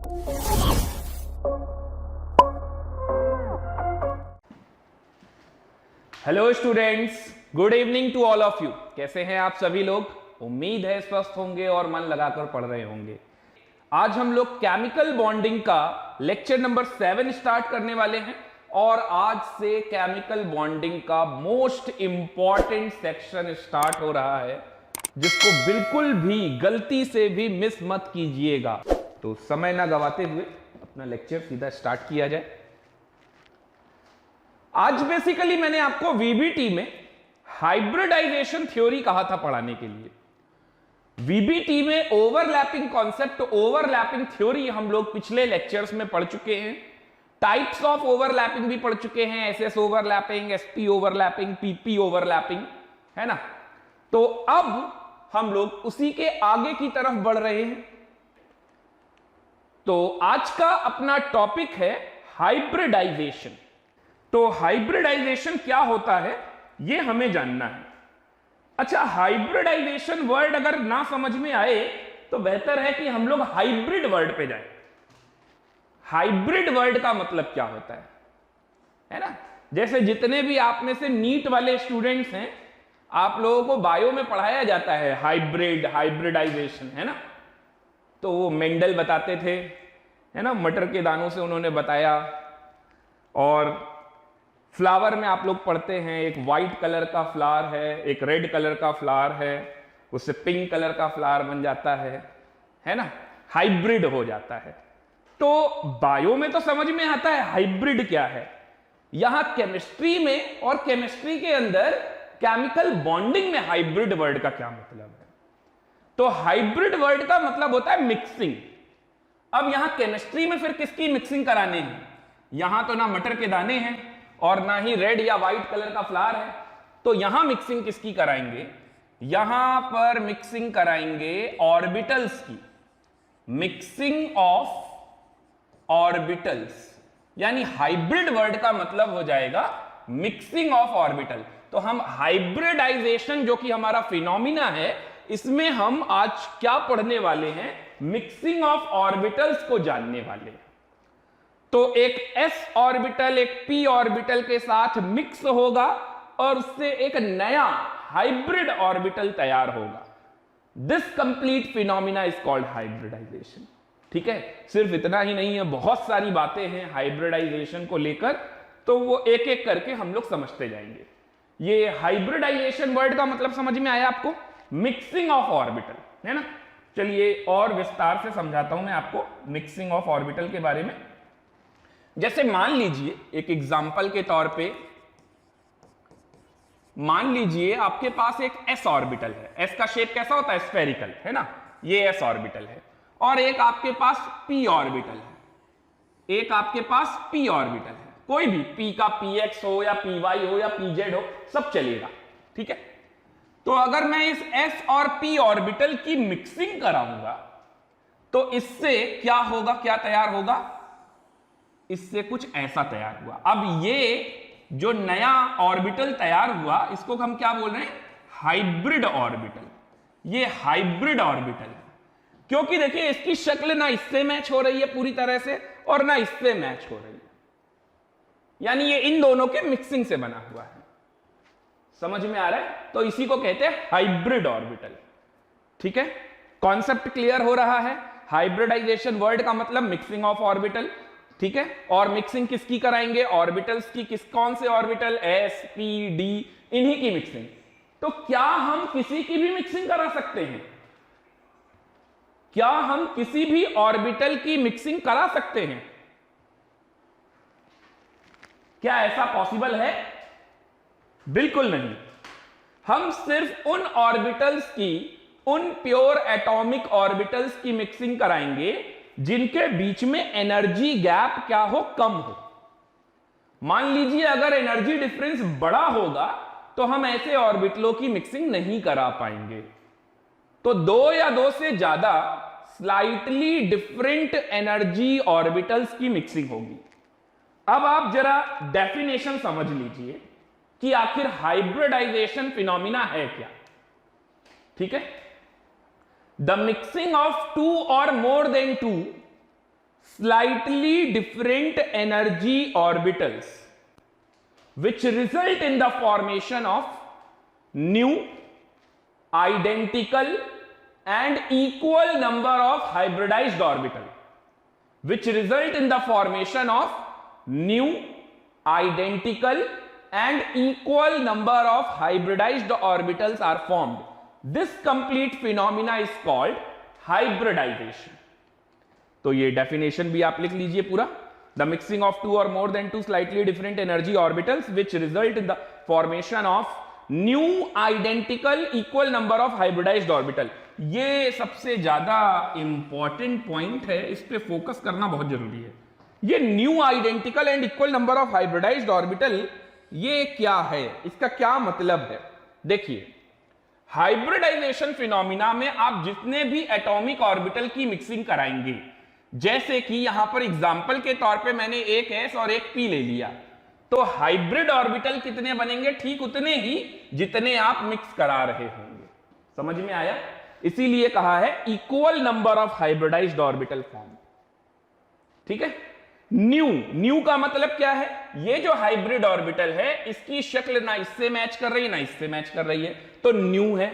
Hello students, good evening to all of you. कैसे हैं आप सभी लोग? उम्मीद है स्वस्थ होंगे और मन लगाकर पढ़ रहे होंगे। आज हम लोग केमिकल बॉन्डिंग का लेक्चर नंबर 7 स्टार्ट करने वाले हैं और आज से केमिकल बॉन्डिंग का मोस्ट इंपॉर्टेंट सेक्शन स्टार्ट हो रहा है, जिसको बिल्कुल भी गलती से भी मिस मत कीजिएगा। तो समय ना गवाते हुए अपना लेक्चर सीधा स्टार्ट किया जाए। आज बेसिकली मैंने आपको वीबीटी में हाइब्रिडाइजेशन थ्योरी कहा था पढ़ाने के लिए। वीबीटी में ओवरलैपिंग कॉन्सेप्ट, ओवरलैपिंग थ्योरी हम लोग पिछले लेक्चर्स में पढ़ चुके हैं। टाइप्स ऑफ ओवरलैपिंग भी पढ़ चुके हैं, SS overlapping, SP overlapping, PP overlapping, है ना। तो अब हम लोग उसी के आगे की तरफ बढ़ रहे हैं। तो आज का अपना टॉपिक है हाइब्रिडाइजेशन। तो हाइब्रिडाइजेशन क्या होता है यह हमें जानना है। अच्छा, हाइब्रिडाइजेशन वर्ड अगर ना समझ में आए तो बेहतर है कि हम लोग हाइब्रिड वर्ड पे जाएं। हाइब्रिड वर्ड का मतलब क्या होता है ना। जैसे जितने भी आप में से नीट वाले स्टूडेंट्स हैं, आप लोगों को बायो में पढ़ाया जाता है हाइब्रिड, हाइब्रिडाइजेशन, है ना। तो वो मेंडल बताते थे, है ना, मटर के दानों से उन्होंने बताया। और फ्लावर में आप लोग पढ़ते हैं, एक वाइट कलर का फ्लावर है, एक रेड कलर का फ्लावर है, उससे पिंक कलर का फ्लावर बन जाता है ना, हाइब्रिड हो जाता है। तो बायो में तो समझ में आता है हाइब्रिड क्या है। यहां केमिस्ट्री में और केमिस्ट्री के अंदर केमिकल बॉन्डिंग में हाइब्रिड वर्ड का क्या मतलब है। तो हाइब्रिड वर्ड का मतलब होता है मिक्सिंग। अब यहां केमिस्ट्री में फिर किसकी मिक्सिंग कराने हैं? यहां तो ना मटर के दाने हैं और ना ही रेड या व्हाइट कलर का फ्लावर है। तो यहां मिक्सिंग किसकी कराएंगे? यहां पर मिक्सिंग कराएंगे ऑर्बिटल्स की, मिक्सिंग ऑफ ऑर्बिटल्स। यानी हाइब्रिड वर्ड का मतलब हो जाएगा मिक्सिंग ऑफ ऑर्बिटल। तो हम हाइब्रिडाइजेशन जो कि हमारा फिनोमिना है, इसमें हम आज क्या पढ़ने वाले हैं? मिक्सिंग ऑफ ऑर्बिटल्स को जानने वाले हैं। तो एक s ऑर्बिटल एक p ऑर्बिटल के साथ मिक्स होगा और उससे एक नया हाइब्रिड ऑर्बिटल तैयार होगा। This complete phenomena is called hybridisation. ठीक है, सिर्फ इतना ही नहीं है, बहुत सारी बातें हैं हाइब्रिडाइजेशन को लेकर, तो वो एक एक करके हम लोग समझते जाएंगे। ये हाइब्रिडाइजेशन वर्ड का मतलब समझ में आया आपको? मिक्सिंग ऑफ ऑर्बिटल, है ना। चलिए और विस्तार से समझाता हूं मैं आपको मिक्सिंग ऑफ ऑर्बिटल के बारे में। जैसे मान लीजिए एक एग्जाम्पल के तौर पे, मान लीजिए आपके पास एक s ऑर्बिटल है। s का शेप कैसा होता है? स्फेरिकल, है ना। ये s ऑर्बिटल है और एक आपके पास p ऑर्बिटल है, एक आपके पास p ऑर्बिटल है। कोई भी p का px हो या py हो या pz हो, सब चलेगा, ठीक है। तो अगर मैं इस s और p ऑर्बिटल की मिक्सिंग कराऊंगा तो इससे क्या होगा, क्या तैयार होगा? इससे कुछ ऐसा तैयार हुआ। अब ये जो नया ऑर्बिटल तैयार हुआ, इसको हम क्या बोल रहे हैं? Hybrid orbital. ये हाइब्रिड ऑर्बिटल है क्योंकि देखिए इसकी शक्ल ना इससे मैच हो रही है पूरी तरह से और ना इससे मैच हो रही है, यानी ये इन दोनों के मिक्सिंग से बना हुआ है। समझ में आ रहा है? तो इसी को कहते हैं हाइब्रिड ऑर्बिटल। ठीक है, कॉन्सेप्ट क्लियर हो रहा है। हाइब्रिडाइजेशन वर्ड का मतलब मिक्सिंग ऑफ ऑर्बिटल, ठीक है। और मिक्सिंग किसकी कराएंगे? ऑर्बिटल्स की। कौन से ऑर्बिटल? s, p, d, इन्हीं की मिक्सिंग। तो क्या हम किसी की भी मिक्सिंग करा सकते हैं? क्या हम किसी भी ऑर्बिटल की मिक्सिंग करा सकते हैं? क्या ऐसा पॉसिबल है? बिल्कुल नहीं। हम सिर्फ उन ऑर्बिटल्स की, उन प्योर एटॉमिक ऑर्बिटल्स की मिक्सिंग कराएंगे जिनके बीच में एनर्जी गैप क्या हो? कम हो। मान लीजिए अगर एनर्जी डिफरेंस बड़ा होगा तो हम ऐसे ऑर्बिटलों की मिक्सिंग नहीं करा पाएंगे। तो दो या दो से ज्यादा स्लाइटली डिफरेंट एनर्जी ऑर्बिटल्स की मिक्सिंग होगी। अब आप जरा डेफिनेशन समझ लीजिए कि आखिर हाइब्रिडाइजेशन फिनोमिना है क्या। ठीक है, द मिक्सिंग ऑफ टू और more than two slightly different energy orbitals which result in the formation of new, identical and equal number of hybridized orbital, which result in the formation of new, identical and equal number of hybridized orbitals are formed. This complete phenomena is called hybridization. तो ये definition भी आप लिख लीजिए पूरा. The mixing of two or more than two slightly different energy orbitals which result in the formation of new, identical, equal number of hybridized orbital. ये सबसे ज्यादा इंपॉर्टेंट पॉइंट है, इस पे फोकस करना बहुत जरूरी है. ये new, identical and equal number of hybridised orbital, ये क्या है, इसका क्या मतलब है? देखिए, हाइब्रिडाइजेशन फिनोमिना में आप जितने भी एटॉमिक ऑर्बिटल की मिक्सिंग कराएंगे, जैसे कि यहां पर एग्जांपल के तौर पे मैंने एक s और एक p ले लिया, तो हाइब्रिड ऑर्बिटल कितने बनेंगे? ठीक उतने ही जितने आप मिक्स करा रहे होंगे. समझ में आया? इसीलिए कहा है equal number of hybridised orbital form. ठीक है. न्यू का मतलब क्या है? ये जो हाइब्रिड ऑर्बिटल है, इसकी शक्ल ना इससे मैच कर रही है ना इससे मैच कर रही है, तो न्यू है.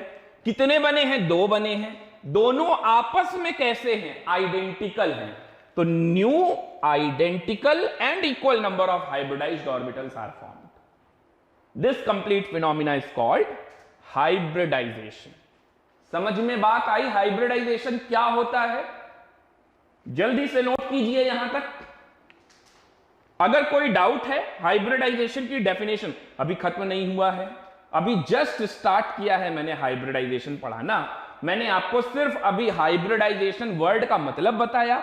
कितने बने हैं? 2 बने हैं. दोनों आपस में कैसे हैं? आइडेंटिकल हैं. तो new, identical and equal number of hybridized orbitals are formed. This complete phenomena is called hybridization. समझ में बात आई? हाइब्रिडाइजेशन क्या होता है? जल्दी से नोट कीजिए यहां तक. अगर कोई डाउट है, हाइब्रिडाइजेशन की डेफिनेशन अभी खत्म नहीं हुआ है, अभी जस्ट स्टार्ट किया है मैंने हाइब्रिडाइजेशन पढ़ाना. मैंने आपको सिर्फ अभी हाइब्रिडाइजेशन वर्ड का मतलब बताया.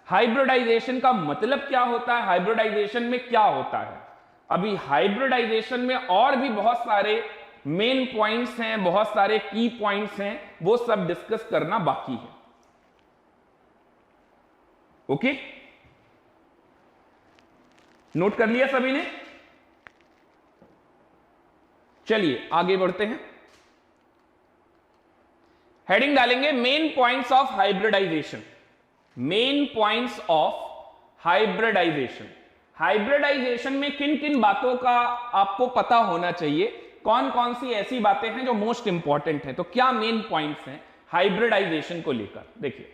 हाइब्रिडाइजेशन का मतलब क्या होता है, हाइब्रिडाइजेशन में क्या होता है. अभी हाइब्रिडाइजेशन में और भी बहुत सारे मेन पॉइंट्स हैं, बहुत सारे की पॉइंट्स हैं, वो सब डिस्कस करना बाकी है. ओके, नोट कर लिया सभी ने? चलिए आगे बढ़ते हैं. हेडिंग डालेंगे main points of hybridization. Main points of hybridization. Hybridization में किन किन बातों का आपको पता होना चाहिए, कौन कौन सी ऐसी बातें हैं जो मोस्ट इंपॉर्टेंट है. तो क्या मेन पॉइंट्स हैं हाइब्रिडाइजेशन को लेकर? देखिए,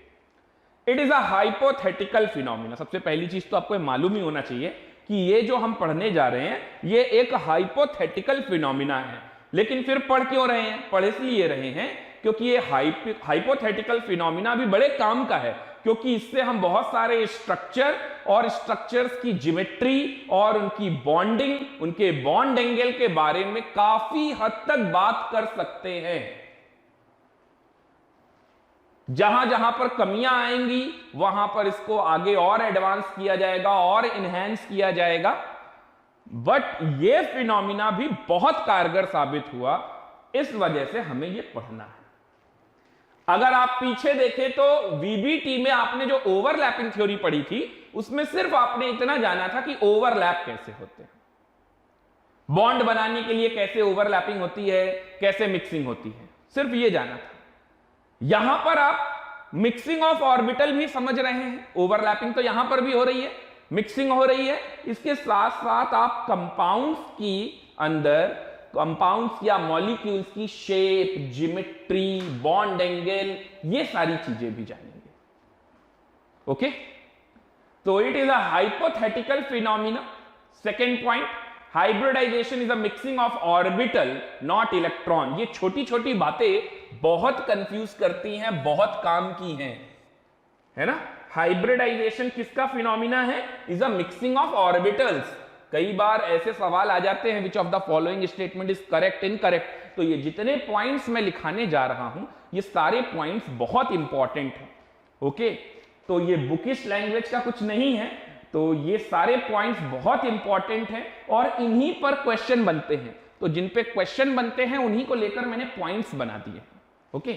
it is a hypothetical phenomena. सबसे पहली चीज तो आपको मालूम ही होना चाहिए कि ये जो हम पढ़ने जा रहे हैं ये एक हाइपोथेटिकल फिनोमिना है. लेकिन फिर पढ़ क्यों रहे हैं? पढ़ इसलिए रहे हैं क्योंकि ये हाइपोथेटिकल फिनोमिना भी बड़े काम का है, क्योंकि इससे हम बहुत सारे स्ट्रक्चर और स्ट्रक्चर्स की ज्योमेट्री और उनकी बॉन्डिंग, उनके बॉन्ड एंगल के बारे में काफी हद तक बात कर सकते हैं. जहां जहां पर कमियां आएंगी वहां पर इसको आगे और एडवांस किया जाएगा और इनहेंस किया जाएगा. बट ये फिनोमिना भी बहुत कारगर साबित हुआ, इस वजह से हमें ये पढ़ना है. अगर आप पीछे देखें तो वीबीटी में आपने जो ओवरलैपिंग थ्योरी पढ़ी थी, उसमें सिर्फ आपने इतना जाना था कि ओवरलैप कैसे होते हैं, बॉन्ड बनाने के लिए कैसे ओवरलैपिंग होती है, कैसे मिक्सिंग होती है, सिर्फ ये जाना था. यहां पर आप मिक्सिंग ऑफ ऑर्बिटल भी समझ रहे हैं. ओवरलैपिंग तो यहां पर भी हो रही है, मिक्सिंग हो रही है. इसके साथ साथ आप कंपाउंड्स की अंदर, कंपाउंड्स या मॉलिक्यूल्स की शेप, ज्योमेट्री, बॉन्ड एंगल, ये सारी चीजें भी जानेंगे. ओके, तो it is a hypothetical phenomena. Second point, hybridization is a mixing of orbital not electron. ये छोटी छोटी बातें बहुत कंफ्यूज करती हैं, बहुत काम की हैं, है ना. हाइब्रिडाइजेशन किसका फिनोमिना है? Is a mixing of orbitals. कई बार ऐसे सवाल आ जाते हैं, which of the following statement is correct, incorrect. तो ये जितने पॉइंट्स मैं लिखाने जा रहा हूं, ये सारे पॉइंट्स बहुत इंपॉर्टेंट हैं. ओके, तो ये बुकिश लैंग्वेज का कुछ नहीं है, तो ये सारे पॉइंट्स बहुत इंपॉर्टेंट हैं और इन्हीं पर क्वेश्चन बनते हैं. तो जिन पे क्वेश्चन बनते हैं उन्हीं को लेकर मैंने पॉइंट्स बना दिए. ओके,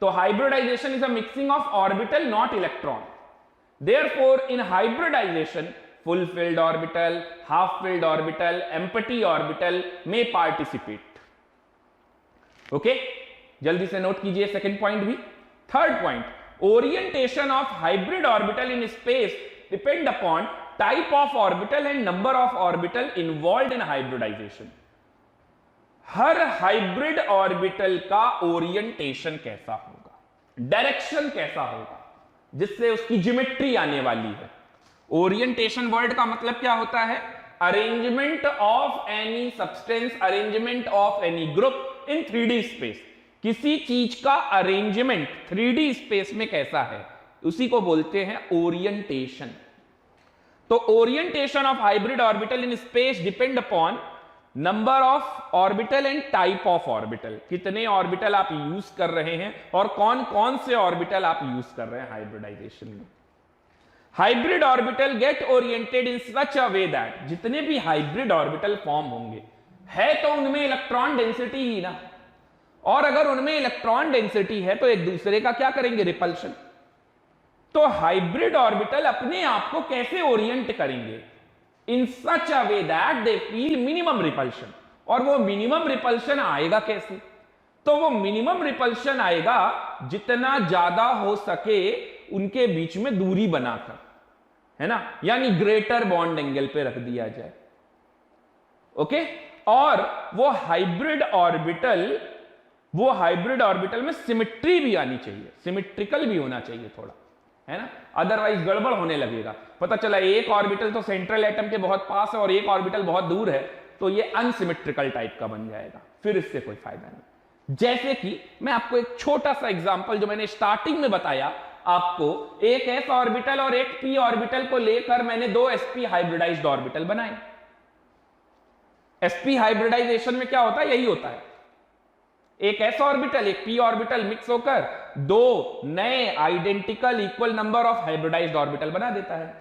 तो hybridization is a mixing of orbital not electron. Therefore in hybridization full filled orbital, half filled orbital, empty orbital may participate. Okay, जल्दी से नोट कीजिए सेकंड पॉइंट भी. Third point, orientation of hybrid orbital in space depend upon type of orbital and number of orbital involved in hybridization. Her hybrid orbital का orientation कैसा होगा, direction कैसा होगा, जिससे उसकी ज्योमेट्री आने वाली है। ओरिएंटेशन वर्ड का मतलब क्या होता है? Arrangement of any substance, arrangement of any group in 3D space. किसी चीज का अरेंजमेंट 3D स्पेस में कैसा है, उसी को बोलते हैं ओरिएंटेशन। तो orientation of hybrid orbital in space depend upon number of orbital and type of orbital. कितने ऑर्बिटल आप यूज कर रहे हैं और कौन कौन से ऑर्बिटल आप यूज कर रहे हैं हाइब्रिडाइजेशन में। Hybrid orbital get oriented in such a way that, जितने भी हाइब्रिड ऑर्बिटल फॉर्म होंगे है तो उनमें इलेक्ट्रॉन डेंसिटी ही ना, और अगर उनमें इलेक्ट्रॉन डेंसिटी है तो एक दूसरे का क्या करेंगे? रिपल्शन। तो हाइब्रिड ऑर्बिटल अपने आप को कैसे ओरिएंट करेंगे? In such a way that they feel minimum repulsion. और वो मिनिमम रिपल्शन आएगा कैसे? तो वो मिनिमम रिपल्शन आएगा जितना ज्यादा हो सके उनके बीच में दूरी बनाकर, है ना, यानी ग्रेटर बॉन्ड एंगल पे रख दिया जाए। ओके, और वो हाइब्रिड ऑर्बिटल में सिमेट्री भी आनी चाहिए, सिमेट्रिकल भी होना चाहिए थोड़ा, है ना, अदरवाइज गड़बड़ होने लगेगा। पता चला एक ऑर्बिटल तो सेंट्रल एटम के बहुत पास है और एक ऑर्बिटल बहुत दूर है, तो ये अनसिमेट्रिकल टाइप का बन जाएगा, फिर इससे कोई फायदा नहीं। जैसे कि मैं आपको एक छोटा सा एग्जांपल जो मैंने स्टार्टिंग में बताया आपको, एक s ऑर्बिटल और एक p ऑर्बिटल को लेकर मैंने दो sp हाइब्रिडाइज्ड ऑर्बिटल बनाए। sp हाइब्रिडाइजेशन में क्या होता है? यही होता है, एक s ऑर्बिटल एक p ऑर्बिटल मिक्स होकर दो नए identical equal number of hybridised orbital बना देता है।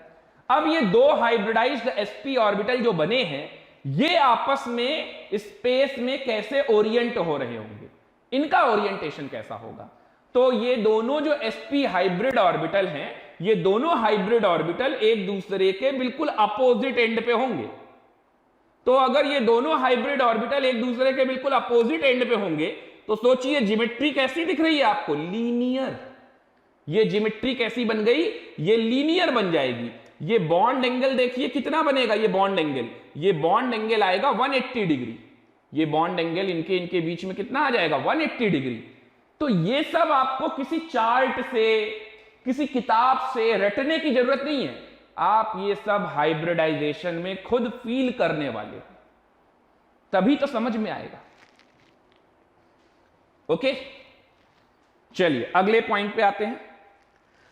अब ये दो हाइब्रिडाइज्ड sp ऑर्बिटल जो बने हैं, ये आपस में स्पेस में कैसे ओरिएंट हो रहे होंगे, इनका ओरिएंटेशन कैसा होगा? तो ये दोनों जो sp हाइब्रिड ऑर्बिटल हैं, ये दोनों हाइब्रिड ऑर्बिटल एक दूसरे के बिल्कुल अपोजिट एंड पे होंगे। तो अगर ये दोनों हाइब्रिड ऑर्बिटल एक दूसरे के बिल्कुल अपोजिट एंड पे होंगे तो सोचिए ज्योमेट्री कैसी दिख रही है आपको? लीनियर। ये ज्योमेट्री कैसी बन गई? ये लीनियर बन जाएगी। ये बॉन्ड एंगल देखिए कितना बनेगा, ये बॉन्ड एंगल आएगा 180 डिग्री। ये बॉन्ड एंगल इनके बीच में कितना आ जाएगा? 180 डिग्री। तो ये सब आपको किसी चार्ट से, किसी किताब से रटने की जरूरत नहीं है, आप ये सब हाइब्रिडाइजेशन में खुद फील करने वाले हो, तभी तो समझ में आएगा। ओके, चलिए अगले पॉइंट पे आते हैं।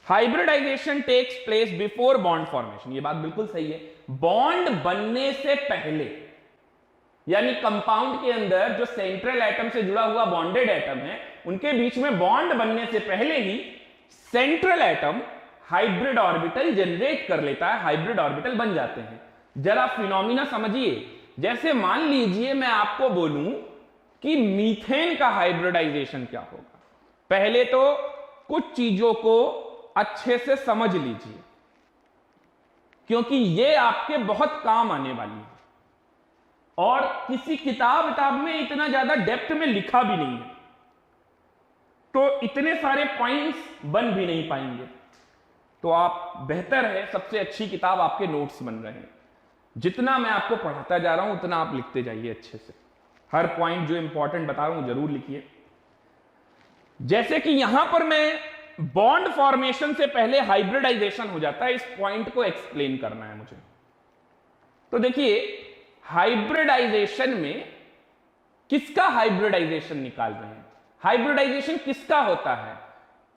Hybridization takes place before bond formation. ये बात बिल्कुल सही है, बॉन्ड बनने से पहले, यानी कंपाउंड के अंदर जो सेंट्रल एटम से जुड़ा हुआ बॉन्डेड एटम है, उनके बीच में बॉन्ड बनने से पहले ही central atom hybrid orbital generate कर लेता है, हाइब्रिड ऑर्बिटल बन जाते हैं। जरा फिनोमिना समझिए, जैसे मान लीजिए मैं आपको बोलूं कि मीथेन का हाइब्रिडाइजेशन क्या होगा। पहले तो कुछ चीजों को अच्छे से समझ लीजिए, क्योंकि ये आपके बहुत काम आने वाली है और किसी किताब में इतना ज्यादा डेप्थ में लिखा भी नहीं है, तो इतने सारे पॉइंट्स बन भी नहीं पाएंगे। तो आप, बेहतर है, सबसे अच्छी किताब आपके नोट्स बन रहे हैं। जितना मैं आपको पढ़ाता जा रहा हूं उतना आप लिखते जाइए अच्छे से, हर पॉइंट जो इंपॉर्टेंट बता रहा हूं जरूर लिखिए। जैसे कि यहां पर मैं बॉन्ड फॉर्मेशन से पहले हाइब्रिडाइजेशन हो जाता है, इस पॉइंट को एक्सप्लेन करना है मुझे। तो देखिए, हाइब्रिडाइजेशन में किसका हाइब्रिडाइजेशन निकाल रहे हैं? हाइब्रिडाइजेशन किसका होता है?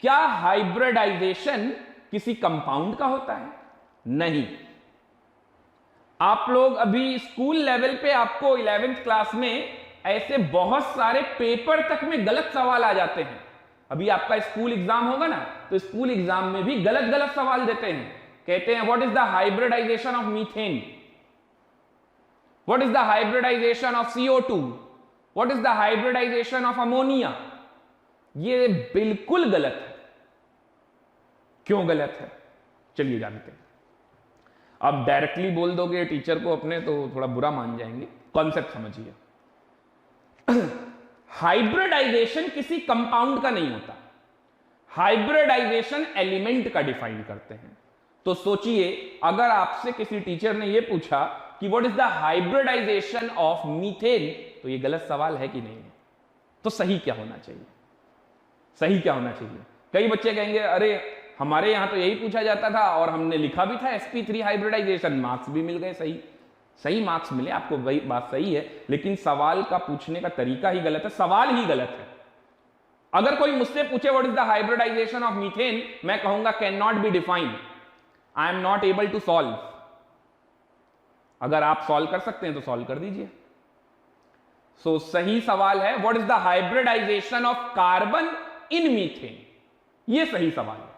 क्या हाइब्रिडाइजेशन किसी कंपाउंड का होता है? नहीं। आप लोग अभी स्कूल लेवल पे, आपको 11th क्लास में ऐसे बहुत सारे पेपर तक में गलत सवाल आ जाते हैं। अभी आपका स्कूल एग्जाम होगा ना, तो स्कूल एग्जाम में भी गलत गलत सवाल देते हैं। कहते हैं what is the hybridization of methane, what is the hybridization of CO2, what is the hybridization of ammonia. ये बिल्कुल गलत है। क्यों गलत है? चलिए जानते हैं। अब डायरेक्टली बोल दोगे टीचर को अपने तो थोड़ा बुरा मान जाएंगे, कॉन्सेप्ट समझिए। हाइब्रिडाइजेशन किसी कंपाउंड का नहीं होता, हाइब्रिडाइजेशन एलिमेंट का डिफाइन करते हैं। तो सोचिए, अगर आपसे किसी टीचर ने यह पूछा कि what is the hybridization of methane, तो यह गलत सवाल है कि नहीं है? तो सही क्या होना चाहिए? सही क्या होना चाहिए? कई बच्चे कहेंगे अरे हमारे यहां तो यही पूछा जाता था और हमने लिखा भी था sp3 हाइब्रिडाइजेशन, मार्क्स भी मिल गए। सही सही मार्क्स मिले आपको, वही बात सही है, लेकिन सवाल का पूछने का तरीका ही गलत है, सवाल ही गलत है। अगर कोई मुझसे पूछे what is the hybridization of methane, मैं कहूंगा can not be defined, I am not able to solve. अगर आप सॉल्व कर सकते हैं तो सॉल्व कर दीजिए। सो सही सवाल है what is the hybridization of carbon in methane, यह सही सवाल है।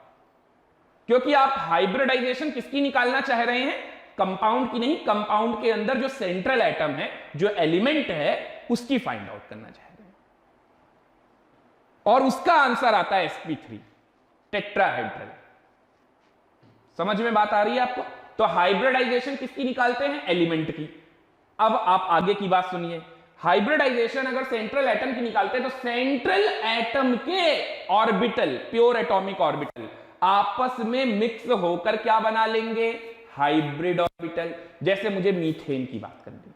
क्योंकि आप हाइब्रिडाइजेशन किसकी निकालना चाह रहे हैं? कंपाउंड की नहीं, कंपाउंड के अंदर जो सेंट्रल एटम है, जो एलिमेंट है, उसकी फाइंड आउट करना चाह रहे हैं। और उसका आंसर आता है sp3 टेट्राहेड्रल। समझ में बात आ रही है आपको? तो हाइब्रिडाइजेशन किसकी निकालते हैं? एलिमेंट की। अब आप आगे की बात सुनिए, हाइब्रिडाइजेशन अगर सेंट्रल एटम की निकालते हैं तो सेंट्रल एटम के ऑर्बिटल, प्योर एटॉमिक ऑर्बिटल आपस में मिक्स होकर क्या बना लेंगे? Hybrid orbital. जैसे मुझे मीथेन की बात करनी है,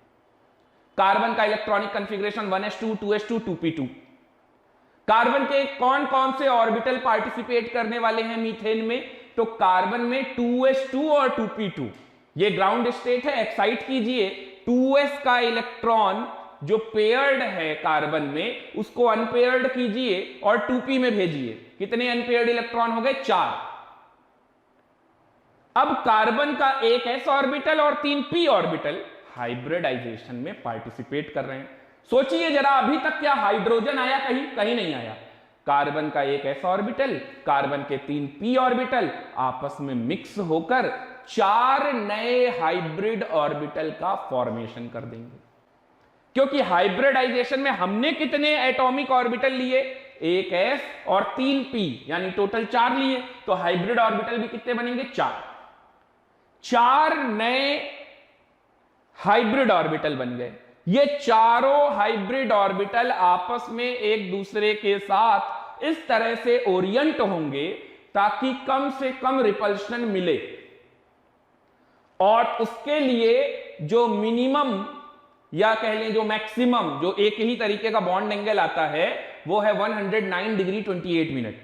कार्बन का electronic configuration 1s2 2s2 2p2। Carbon के कौन कौन से ऑर्बिटल पार्टिसिपेट करने वाले हैं मीथेन में? तो कार्बन में 2s2 और 2p2, ये ग्राउंड स्टेट है। एक्साइट कीजिए, 2s का इलेक्ट्रॉन जो पेयर्ड है कार्बन में, उसको अनपेयर्ड कीजिए और 2p में भेजिए। कितने अनपेयर्ड इलेक्ट्रॉन हो गए? 4। अब कार्बन का एक s ऑर्बिटल और 3 p ऑर्बिटल हाइब्रिडाइजेशन में पार्टिसिपेट कर रहे हैं। सोचिए जरा, अभी तक क्या हाइड्रोजन आया? कहीं कहीं नहीं आया। कार्बन का एक s ऑर्बिटल, कार्बन के 3 p ऑर्बिटल आपस में मिक्स होकर 4 नए हाइब्रिड ऑर्बिटल का फॉर्मेशन कर देंगे। क्योंकि हाइब्रिडाइजेशन में हमने कितने एटॉमिक ऑर्बिटल लिए? एक s और 3 p, यानी टोटल 4 लिए। तो हाइब्रिड ऑर्बिटल भी कितने बनेंगे? 4 नए हाइब्रिड ऑर्बिटल बन गए। ये चारों हाइब्रिड ऑर्बिटल आपस में एक दूसरे के साथ इस तरह से ओरिएंट होंगे ताकि कम से कम रिपल्शन मिले, और उसके लिए जो मिनिमम या कह लें जो मैक्सिमम, जो एक ही तरीके का बॉन्ड एंगल आता है, वो है 109 डिग्री 28 मिनट।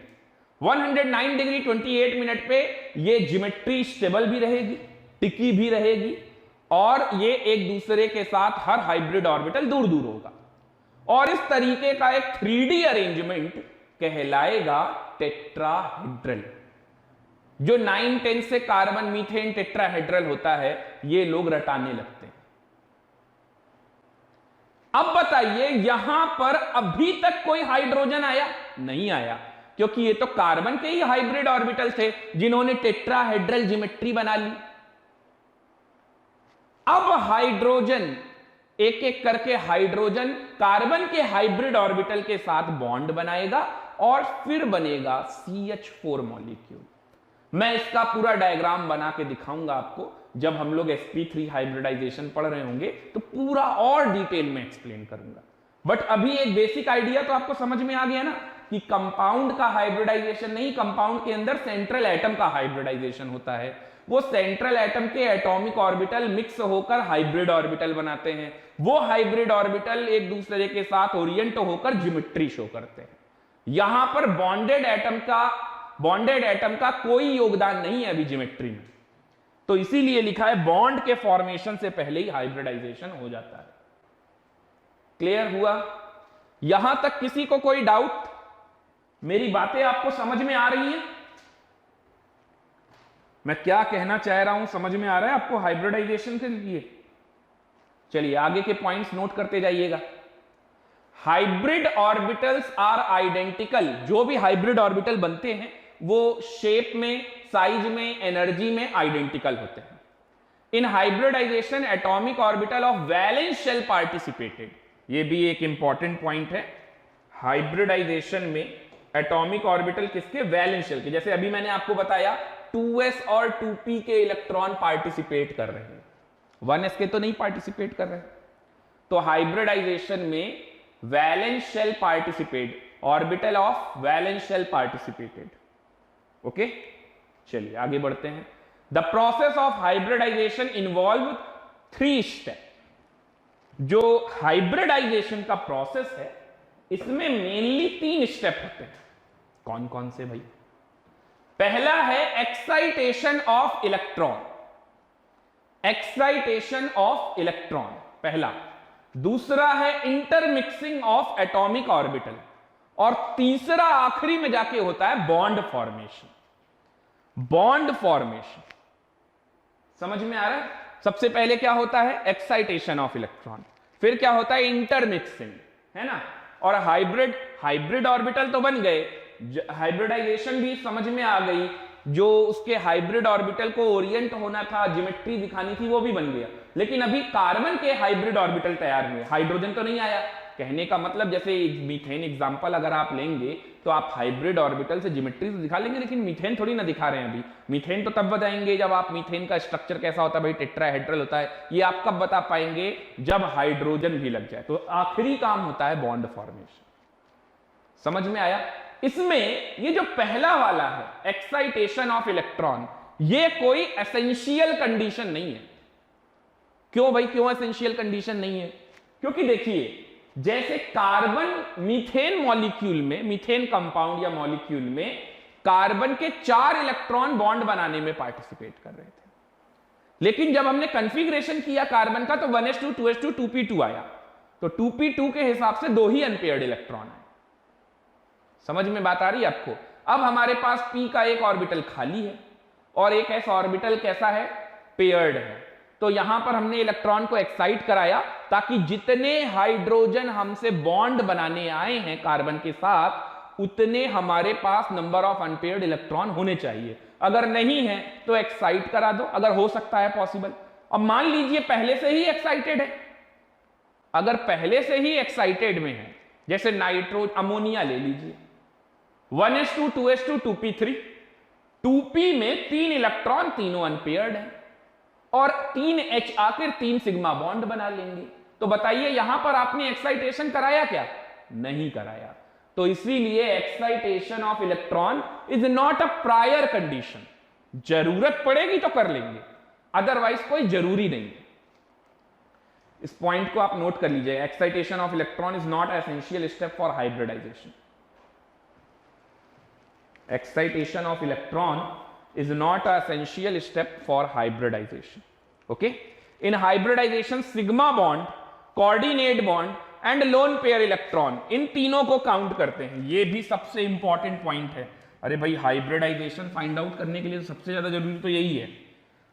109 डिग्री 28 मिनट पे ये ज्योमेट्री स्टेबल भी रहेगी, टिकी भी रहेगी, और ये एक दूसरे के साथ हर हाइब्रिड ऑर्बिटल दूर दूर होगा। और इस तरीके का एक 3D अरेंजमेंट कहलाएगा टेट्राहेड्रल। जो 9-10 से कार्बन मीथेन टेट्राहेड्रल होता है, ये लोग रटाने लगते हैं। अब बताइए, यहां पर अभी तक कोई हाइड्रोजन आया? नहीं आया, क्योंकि ये तो कार्बन के ही हाइब्रिड ऑर्बिटल थे जिन्होंने टेट्राहेड्रल ज्योमेट्री बना ली। अब हाइड्रोजन, एक एक करके हाइड्रोजन कार्बन के हाइब्रिड ऑर्बिटल के साथ बॉन्ड बनाएगा और फिर बनेगा CH4 मॉलिक्यूल। मैं इसका पूरा डायग्राम बना के दिखाऊंगा आपको। जब हम लोग sp3 हाइब्रिडाइजेशन पढ़ रहे होंगे तो पूरा और डिटेल में एक्सप्लेन करूंगा। बट अभी एक बेसिक आइडिया तो आपको समझ में आ गया ना कि कंपाउंड का हाइब्रिडाइजेशन नहीं, कंपाउंड के अंदर सेंट्रल एटम का हाइब्रिडाइजेशन होता है। वो सेंट्रल एटम के एटॉमिक ऑर्बिटल मिक्स होकर हाइब्रिड ऑर्बिटल बनाते हैं। वो हाइब्रिड ऑर्बिटल एक दूसरे के साथ ओरिएंट होकर ज्योमेट्री शो करते हैं। यहां पर बॉन्डेड एटम का कोई योगदान नहीं है अभी ज्योमेट्री में, तो इसीलिए लिखा है बॉन्ड के फॉर्मेशन से पहले ही हाइब्रिडाइजेशन हो जाता है। क्लियर हुआ? यहां तक किसी को कोई डाउट? मेरी बातें आपको समझ में आ रही हैं? मैं क्या कहना चाह रहा हूं समझ में आ रहा है आपको हाइब्रिडाइजेशन के लिए? चलिए आगे के पॉइंट्स नोट करते जाइएगा। Hybrid orbitals are identical. जो भी हाइब्रिड ऑर्बिटल बनते हैं वो शेप में, साइज में, एनर्जी में आइडेंटिकल होते हैं। In hybridization atomic orbital of valence shell participated. ये भी एक इंपॉर्टेंट पॉइंट है। हाइब्रिडाइजेशन में एटॉमिक ऑर्बिटल किसके? वैलेंस शेल के। जैसे अभी मैंने आपको बताया 2s और 2p के इलेक्ट्रॉन पार्टिसिपेट कर रहे हैं, 1s के तो नहीं पार्टिसिपेट कर रहे। तो हाइब्रिडाइजेशन में valence shell participate, orbital of valence shell participated. Okay, चलिए आगे बढ़ते हैं। The process of hybridization involve 3 step. जो हाइब्रिडाइजेशन का प्रोसेस है इसमें मेनली 3 स्टेप होते हैं। कौन कौन से भाई? पहला है excitation of electron, excitation of electron पहला। दूसरा है इंटरमिक्सिंग ऑफ एटॉमिक ऑर्बिटल, और तीसरा आखिरी में जाके होता है बॉन्ड फॉर्मेशन। बॉन्ड फॉर्मेशन समझ में आ रहा है? सबसे पहले क्या होता है? एक्साइटेशन ऑफ इलेक्ट्रॉन, फिर क्या होता है? इंटरमिक्सिंग, है ना। और हाइब्रिड ऑर्बिटल तो बन गए, हाइब्रिडाइजेशन भी समझ में आ गई, जो उसके हाइब्रिड ऑर्बिटल को ओरिएंट होना था, ज्योमेट्री दिखानी थी, वो भी बन गया। लेकिन अभी कार्बन के हाइब्रिड ऑर्बिटल तैयार हुए, हाइड्रोजन तो नहीं आया। कहने का मतलब जैसे मीथेन एग्जांपल अगर आप लेंगे तो आप हाइब्रिड ऑर्बिटल से ज्योमेट्री तो दिखा लेंगे, लेकिन मीथेन थोड़ी ना दिखा रहे हैं अभी। मीथेन तो तब बताएंगे जब आप मीथेन का स्ट्रक्चर कैसा होता है भाई, टेट्राहेड्रल होता है, ये आप कब बता पाएंगे? जब हाइड्रोजन भी लग जाए। तो आखिरी काम होता है बॉन्ड फॉर्मेशन। समझ में आया? इसमें ये जो पहला वाला है एक्साइटेशन ऑफ इलेक्ट्रॉन, ये कोई एसेंशियल कंडीशन नहीं है। क्यों भाई, क्यों एसेंशियल कंडीशन नहीं है? क्योंकि देखिए, जैसे कार्बन मीथेन मॉलिक्यूल में, मीथेन कंपाउंड या मॉलिक्यूल में कार्बन के 4 इलेक्ट्रॉन बॉन्ड बनाने में पार्टिसिपेट कर रहे थे, लेकिन जब हमने कॉन्फ़िगरेशन किया कार्बन का तो 1s2 2s2 2p2 आया, तो 2p2 के हिसाब से 2 ही अनपेयर्ड इलेक्ट्रॉन आए। समझ में बात आ रही है आपको? अब हमारे पास p का एक ऑर्बिटल खाली है और एक s ऑर्बिटल कैसा है? पेयर्ड है। तो यहां पर हमने इलेक्ट्रॉन को एक्साइट कराया ताकि जितने हाइड्रोजन हमसे बॉन्ड बनाने आए हैं कार्बन के साथ, उतने हमारे पास नंबर ऑफ अनपेयर्ड इलेक्ट्रॉन होने चाहिए। अगर नहीं है तो एक्साइट करा दो, अगर हो सकता है पॉसिबल। अब मान लीजिए पहले से ही एक्साइटेड है, अगर पहले से ही एक्साइटेड में है, जैसे अमोनिया ले लीजिए, 1s2 2s2 2p3, 2p में 3 इलेक्ट्रॉन तीनों अनपेयर्ड है और 3H आकर 3 सिग्मा बॉन्ड बना लेंगे। तो बताइए यहां पर आपने एक्साइटेशन कराया क्या? नहीं कराया। तो इसीलिए excitation of electron is not a prior condition. जरूरत पड़ेगी तो कर लेंगे, अदरवाइज कोई जरूरी नहीं है। इस पॉइंट को आप नोट कर लीजिए, excitation of electron is not essential step for hybridization. Excitation of electron is not an essential step for hybridization. Okay? In hybridization, sigma bond, coordinate bond and lone pair electron, इन तीनों को count करते हैं। ये भी सबसे important point है। अरे भाई, हाइब्रिडाइजेशन फाइंड आउट करने के लिए सबसे ज्यादा जरूरी तो यही है।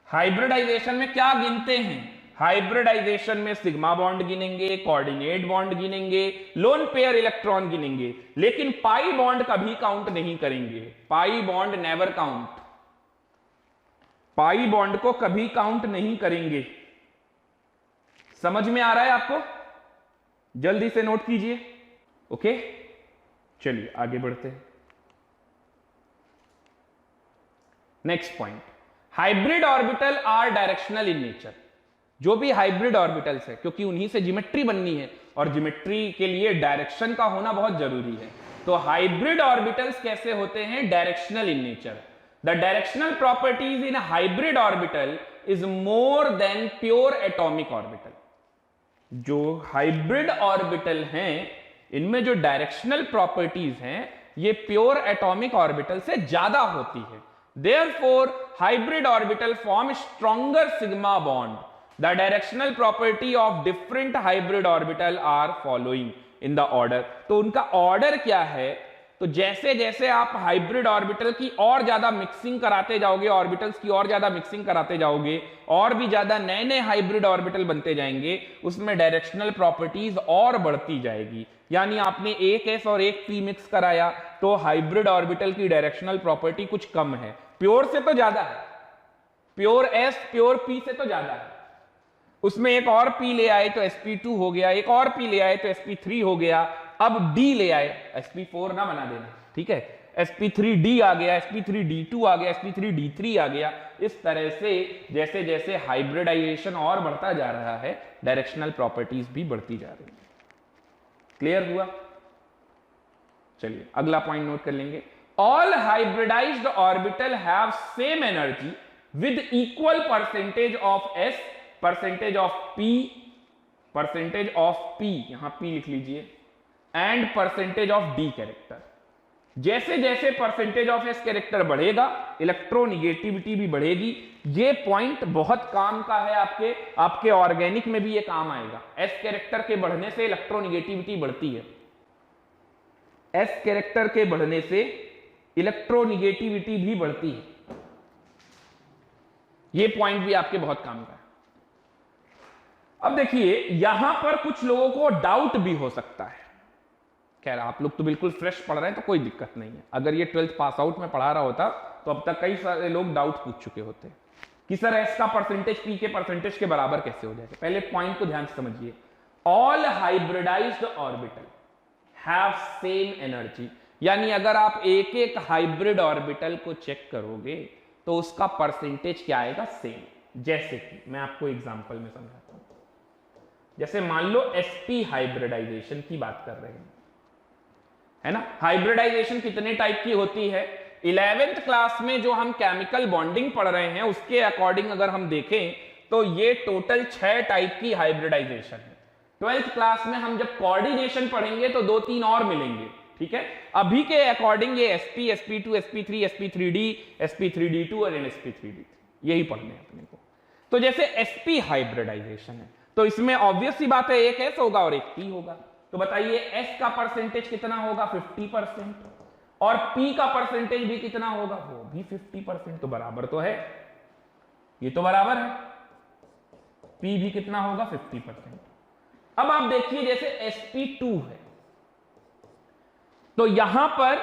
हाइब्रिडाइजेशन में क्या गिनते हैं? हाइब्रिडाइजेशन में सिग्मा बॉन्ड गिनेंगे, कोऑर्डिनेट बॉन्ड गिनेंगे, लोन पेयर इलेक्ट्रॉन गिनेंगे, लेकिन पाई बॉन्ड कभी काउंट नहीं करेंगे। Pi bond never count, pi bond को कभी काउंट नहीं करेंगे। समझ में आ रहा है आपको? जल्दी से नोट कीजिए। ओके, चलिए आगे बढ़ते हैं। Next point, hybrid orbital are directional in nature. जो भी हाइब्रिड ऑर्बिटल्स है, क्योंकि उन्हीं से ज्योमेट्री बननी है और ज्योमेट्री के लिए डायरेक्शन का होना बहुत जरूरी है। तो हाइब्रिड ऑर्बिटल्स कैसे होते हैं? Directional in nature. The directional properties in hybrid orbital is more than pure atomic orbital. जो हाइब्रिड ऑर्बिटल हैं, इनमें जो डायरेक्शनल प्रॉपर्टीज हैं, ये प्योर एटॉमिक ऑर्बिटल से ज्यादा होती है। Therefore hybrid orbital form stronger sigma bond. The directional property of different hybrid orbital are following in the order. तो उनका ऑर्डर क्या है? तो जैसे जैसे आप हाइब्रिड ऑर्बिटल की और ज्यादा मिक्सिंग कराते जाओगे, ऑर्बिटल्स की और ज्यादा मिक्सिंग कराते जाओगे, और भी ज्यादा नए नए हाइब्रिड ऑर्बिटल बनते जाएंगे, उसमें डायरेक्शनल प्रॉपर्टीज और बढ़ती जाएगी। यानी आपने एक एस और एक पी मिक्स कराया तो हाइब्रिड ऑर्बिटल की डायरेक्शनल प्रॉपर्टी कुछ कम है, प्योर से तो ज्यादा है। प्योर एस प्योर पी से तो ज्यादा है। उसमें एक और p ले आए तो sp2 हो गया, एक और p ले आए तो sp3 हो गया, अब d ले आए, sp4 ना बना देना, ठीक है, sp3d आ गया, sp3d2 आ गया, sp3d3 आ गया। इस तरह से जैसे जैसे हाइब्रिडाइजेशन और बढ़ता जा रहा है, डायरेक्शनल प्रॉपर्टीज भी बढ़ती जा रही है। क्लियर हुआ? चलिए अगला पॉइंट नोट कर लेंगे। All hybridised orbital have same energy with equal percentage of S, percentage of P, percentage of P, यहां पी लिख लीजिए, and percentage of D character. जैसे जैसे परसेंटेज ऑफ एस कैरेक्टर बढ़ेगा, इलेक्ट्रोनिगेटिविटी भी बढ़ेगी। ये पॉइंट बहुत काम का है, आपके ऑर्गेनिक में भी ये काम आएगा। एस कैरेक्टर के बढ़ने से इलेक्ट्रोनिगेटिविटी बढ़ती है, एस कैरेक्टर के बढ़ने से इलेक्ट्रोनिगेटिविटी भी बढ़ती है। ये पॉइंट भी आपके बहुत काम का है। अब देखिए, यहां पर कुछ लोगों को डाउट भी हो सकता है। खैर, आप लोग तो बिल्कुल फ्रेश पढ़ रहे हैं तो कोई दिक्कत नहीं है। अगर ये 12th पास आउट में पढ़ा रहा होता तो अब तक कई सारे लोग डाउट पूछ चुके होते कि सर एस का परसेंटेज पी के परसेंटेज के बराबर कैसे हो जाएगा। पहले पॉइंट को ध्यान से समझिए। All hybridised orbital have same energy, यानी अगर आप एक एक हाइब्रिड ऑर्बिटल को चेक करोगे तो उसका परसेंटेज क्या आएगा, सेम। जैसे कि मैं आपको एग्जांपल में समझाता हूं। जैसे मान लो sp हाइब्रिडाइजेशन की बात कर रहे हैं, है ना। हाइब्रिडाइजेशन कितने टाइप की होती है? 11th क्लास में जो हम केमिकल बॉन्डिंग पढ़ रहे हैं उसके अकॉर्डिंग अगर हम देखें तो ये टोटल 6 टाइप की हाइब्रिडाइजेशन है। 12th क्लास में हम जब कोऑर्डिनेशन पढ़ेंगे तो 2-3 और मिलेंगे, ठीक है। अभी के अकॉर्डिंग ये sp, sp2, sp3, sp3d, sp3d2 और sp3d3 यही पढ़ने हैं अपने को। तो जैसे sp हाइब्रिडाइजेशन है तो इसमें ऑब्वियस सी बात है, एक s होगा और एक p होगा। तो बताइए s का परसेंटेज कितना होगा, 50%, और p का परसेंटेज भी कितना होगा, वो भी 50%। तो बराबर तो है, ये तो बराबर है। p भी कितना होगा, 50%। अब आप देखिए, जैसे sp2 है तो यहां पर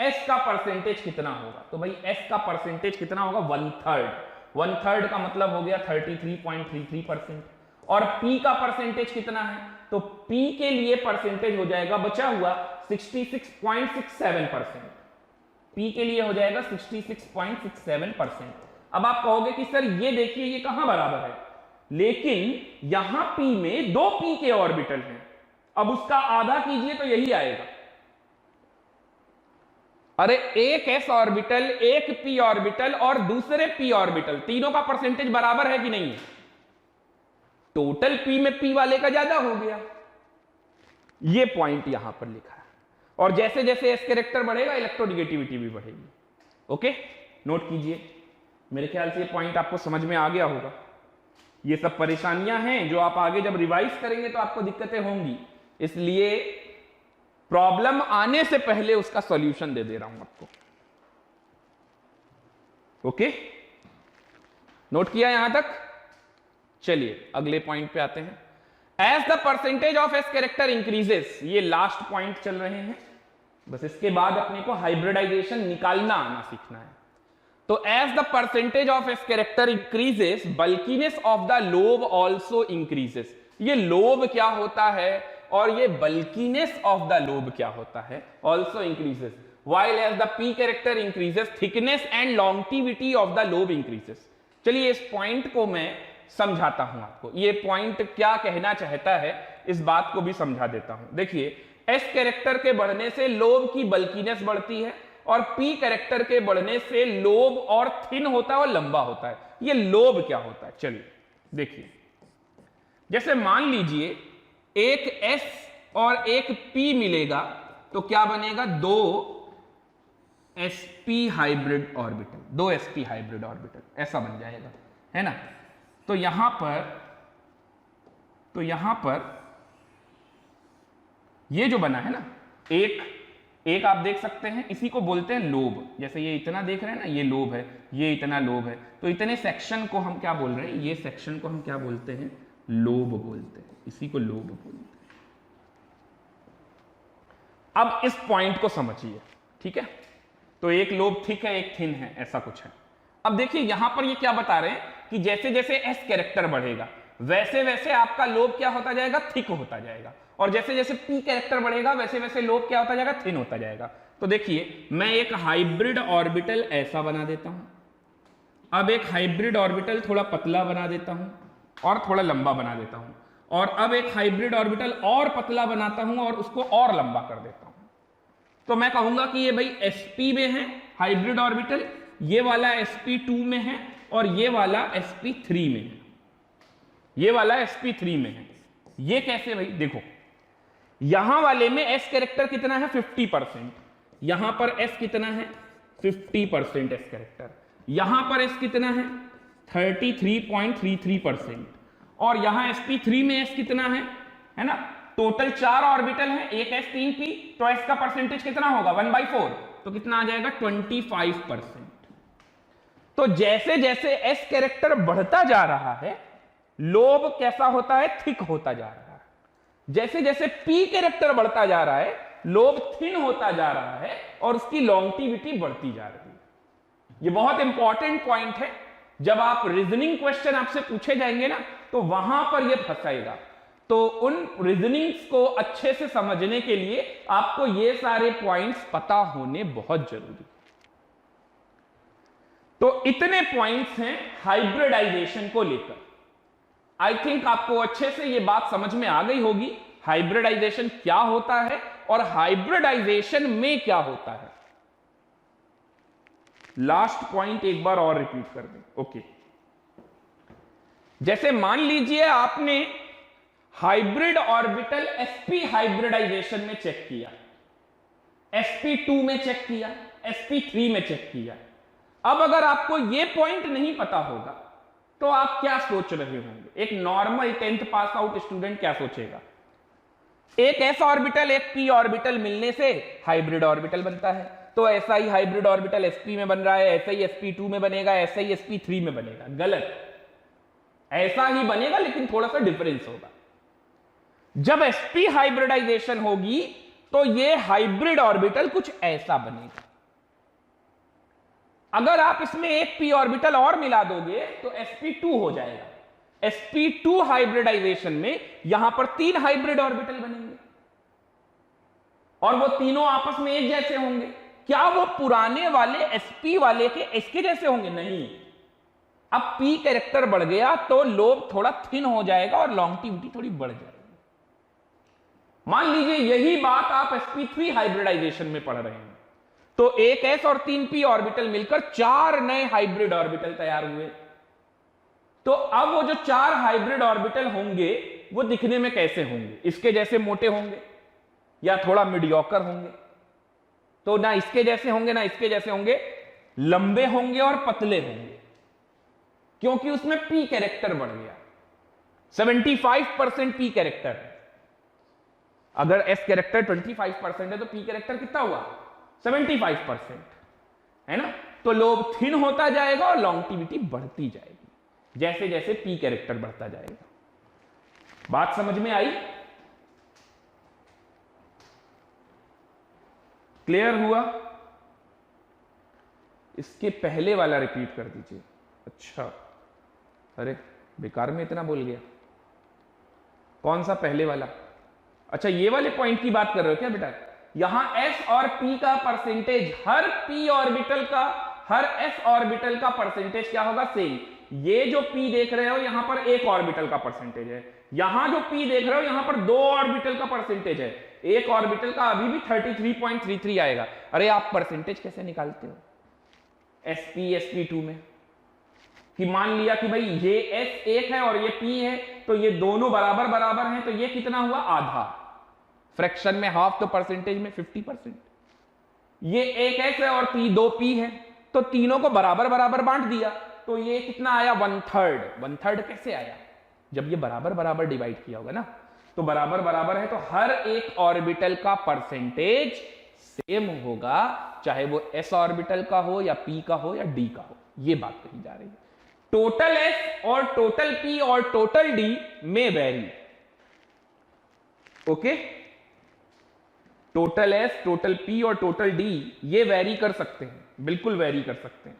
s का परसेंटेज कितना होगा, तो भाई s का परसेंटेज कितना होगा, 1/3। 1/3 का मतलब हो गया 33.33%। और p का परसेंटेज कितना है, तो p के लिए परसेंटेज हो जाएगा बचा हुआ 66.67%। p के लिए हो जाएगा 66.67%। अब आप कहोगे कि सर ये देखिए ये कहां बराबर है, लेकिन यहां p में 2 p के ऑर्बिटल हैं। अब उसका आधा कीजिए तो यही आएगा। अरे एक s ऑर्बिटल, एक p ऑर्बिटल और दूसरे p ऑर्बिटल, तीनों का परसेंटेज बराबर है कि नहीं है? टोटल p में p वाले का ज्यादा हो गया। ये पॉइंट यहां पर लिखा है। और जैसे जैसे s कैरेक्टर बढ़ेगा इलेक्ट्रोनिगेटिविटी भी बढ़ेगी। ओके, नोट कीजिए। मेरे ख्याल से ये पॉइंट आपको समझ में आ गया होगा। ये सब परेशानियां हैं जो आप आगे जब रिवाइज करेंगे तो आपको दिक्कतें होंगी, इसलिए प्रॉब्लम आने से पहले उसका सॉल्यूशन दे रहा हूं आपको। ओके, नोट किया यहां तक? चलिए अगले पॉइंट पे आते हैं। As the percentage of s character increases, ये लास्ट पॉइंट चल रहे हैं, बस इसके बाद अपने को हाइब्रिडाइजेशन निकालना आना सीखना है। तो as the percentage of s character increases, bulkiness of the lobe also increases. ये लोब क्या होता है और ये बल्कीनेस ऑफ द लोब क्या होता है, also increases. while as the p character increases, thickness and longevity of the lobe increases। चलिए इस पॉइंट को मैं समझाता हूं आपको, ये पॉइंट क्या कहना चाहता है इस बात को भी समझा देता हूं। देखिए, एस कैरेक्टर के बढ़ने से लोब की बल्कीनेस बढ़ती है और पी कैरेक्टर के बढ़ने से लोब और थिन होता है और लंबा होता है। ये लोब क्या होता है, चलिए देखिए। जैसे मान लीजिए एक एस और एक पी मिलेगा तो क्या बनेगा, 2 sp hybrid orbital, 2 sp hybrid orbital ऐसा बन जाएगा, है ना। तो यहां पर ये जो बना है ना, एक आप देख सकते हैं, इसी को बोलते हैं लोब। जैसे ये इतना देख रहे हैं ना, ये लोब है, ये इतना लोब है, तो इतने सेक्शन को हम क्या बोल रहे हैं, ये सेक्शन को हम क्या बोलते हैं, लोब बोलते हैं, इसी को लोब बोलते हैं। अब इस पॉइंट को समझिए, ठीक है। तो एक लोब थिक है, एक थिन है, ऐसा कुछ है। अब देखिए यहां पर ये क्या बता रहे हैं कि जैसे जैसे एस कैरेक्टर बढ़ेगा वैसे वैसे आपका लोब क्या होता जाएगा, थिक होता जाएगा, और जैसे जैसे पी कैरेक्टर बढ़ेगा वैसे वैसे लोब क्या होता जाएगा, थिन होता जाएगा। तो देखिए मैं एक हाइब्रिड ऑर्बिटल ऐसा बना देता हूं, अब एक हाइब्रिड ऑर्बिटल थोड़ा पतला बना देता हूं और थोड़ा लंबा बना देता हूं, और अब एक हाइब्रिड ऑर्बिटल और पतला बनाता हूं और उसको और लंबा कर देता हूं। तो मैं कहूंगा कि ये भाई sp में है हाइब्रिड ऑर्बिटल, ये वाला sp2 में है, और ये वाला sp3 में है, ये वाला sp3 में है। ये कैसे भाई? देखो यहां वाले में s कैरेक्टर कितना है 50%, यहां पर s कितना है 50% s कैरेक्टर, यहां पर s कितना है 33.33%, और यहां sp3 में s कितना है ना? टोटल 4 ऑर्बिटल है, एक s 3p, तो s का परसेंटेज कितना होगा 1/4, तो कितना आ जाएगा 25%। तो जैसे जैसे s कैरेक्टर बढ़ता जा रहा है लोब कैसा होता है? थिक होता जा रहा है। जैसे जैसे p कैरेक्टर बढ़ता जा रहा है लोब थिन होता जा रहा है और उसकी लॉन्गिविटी बढ़ती जा रही है। ये बहुत इंपॉर्टेंट पॉइंट है, जब आप रीजनिंग क्वेश्चन आपसे पूछे जाएंगे ना तो वहां पर ये फंसाएगा। तो उन रीजनिंग्स को अच्छे से समझने के लिए आपको ये सारे पॉइंट्स पता होने बहुत जरूरी। तो इतने पॉइंट्स हैं हाइब्रिडाइजेशन को लेकर। आई थिंक आपको अच्छे से ये बात समझ में आ गई होगी हाइब्रिडाइजेशन क्या होता है और हाइब्रिडाइजेशन में क्या होता है। लास्ट पॉइंट एक बार और रिपीट कर दें। ओके, जैसे मान लीजिए आपने हाइब्रिड ऑर्बिटल sp हाइब्रिडाइजेशन में चेक किया, sp2 में चेक किया, sp3 में चेक किया। अब अगर आपको यह पॉइंट नहीं पता होगा तो आप क्या सोच रहे होंगे? एक normal 10th pass out student क्या सोचेगा? एक s ऑर्बिटल एक p ऑर्बिटल मिलने से हाइब्रिड ऑर्बिटल बनता है, तो ऐसा ही हाइब्रिड ऑर्बिटल sp में बन रहा है, ऐसा ही sp2 में बनेगा, ऐसा ही sp3 में बनेगा। गलत, ऐसा ही बनेगा लेकिन थोड़ा सा डिफरेंस होगा। जब sp हाइब्रिडाइजेशन होगी तो ये हाइब्रिड ऑर्बिटल कुछ ऐसा बनेगा। अगर आप इसमें एक p ऑर्बिटल और मिला दोगे तो sp2 हो जाएगा। sp2 हाइब्रिडाइजेशन में यहां पर 3 हाइब्रिड ऑर्बिटल बनेंगे और वो तीनों आपस में एक जैसे होंगे। क्या वो पुराने वाले sp वाले के इसके जैसे होंगे? नहीं। अब p कैरेक्टर बढ़ गया तो लोब थोड़ा थिन हो जाएगा और लॉन्गिविटी थोड़ी बढ़ जाएगी। मान लीजिए यही बात आप sp3 हाइब्रिडाइजेशन में पढ़ रहे हैं, तो एक s और 3p ऑर्बिटल मिलकर 4 नए हाइब्रिड ऑर्बिटल तैयार हुए। तो अब वो जो 4 हाइब्रिड ऑर्बिटल होंगे वो दिखने में कैसे होंगे? इसके जैसे मोटे होंगे या थोड़ा मीडियोकर होंगे? तो ना इसके जैसे होंगे ना इसके जैसे होंगे, लंबे होंगे और पतले होंगे, क्योंकि उसमें p कैरेक्टर बढ़ गया। 75% p कैरेक्टर है। अगर s कैरेक्टर 25% है तो p कैरेक्टर कितना हुआ? 75%, है ना? तो लोब थिन होता जाएगा और लॉन्गिविटी बढ़ती जाएगी जैसे जैसे p कैरेक्टर बढ़ता जाएगा। बात समझ में आई? क्लियर हुआ? इसके पहले वाला रिपीट कर दीजिए। अच्छा, अरे बेकार में इतना बोल गया। कौन सा पहले वाला? अच्छा, ये वाले पॉइंट की बात कर रहे हो क्या बेटा? यहां s और p का परसेंटेज, हर p ऑर्बिटल का, हर s ऑर्बिटल का परसेंटेज क्या होगा? सेम। ये जो p देख रहे हो यहां पर एक ऑर्बिटल का परसेंटेज है, यहां जो p देख रहे हो यहां पर 2 ऑर्बिटल का परसेंटेज है। एक ऑर्बिटल का अभी भी 33.33 आएगा। अरे आप परसेंटेज कैसे निकालते हो sp sp2 में? कि मान लिया कि भाई ये s एक है और ये p है, तो ये दोनों बराबर बराबर हैं, तो ये कितना हुआ? आधा। फ्रैक्शन में हाफ, तो परसेंटेज में 50%। ये एक s है और p 2p है, तो तीनों को बराबर बराबर बांट दिया, तो ये कितना आया? 1/3। 1/3 कैसे आया? जब ये बराबर बराबर डिवाइड किया होगा ना, तो बराबर बराबर है तो हर एक ऑर्बिटल का परसेंटेज सेम होगा, चाहे वो s ऑर्बिटल का हो या p का हो या d का हो। ये बात कही जा रही है। टोटल s और टोटल p और टोटल d में very. Okay, total s, total p और टोटल d ये वेरी कर सकते हैं, बिल्कुल वेरी कर सकते हैं।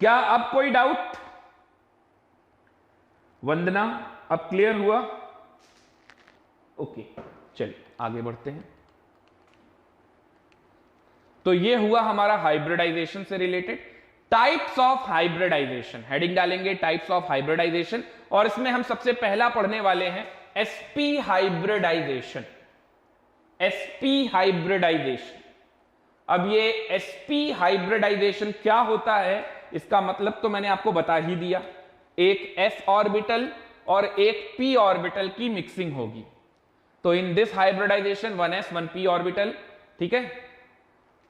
क्या अब कोई डाउट? वंदना, अब क्लियर हुआ? ओके, चलिए आगे बढ़ते हैं। तो ये हुआ हमारा हाइब्रिडाइजेशन से related. Types of hybridization, heading डालेंगे टाइप्स ऑफ हाइब्रिडाइजेशन, और इसमें हम सबसे पहला पढ़ने वाले हैं sp हाइब्रिडाइजेशन। sp hybridisation. अब ये sp हाइब्रिडाइजेशन क्या होता है इसका मतलब तो मैंने आपको बता ही दिया, एक s ऑर्बिटल और एक p ऑर्बिटल की मिक्सिंग होगी। तो in this hybridisation 1s 1p orbital, ठीक है,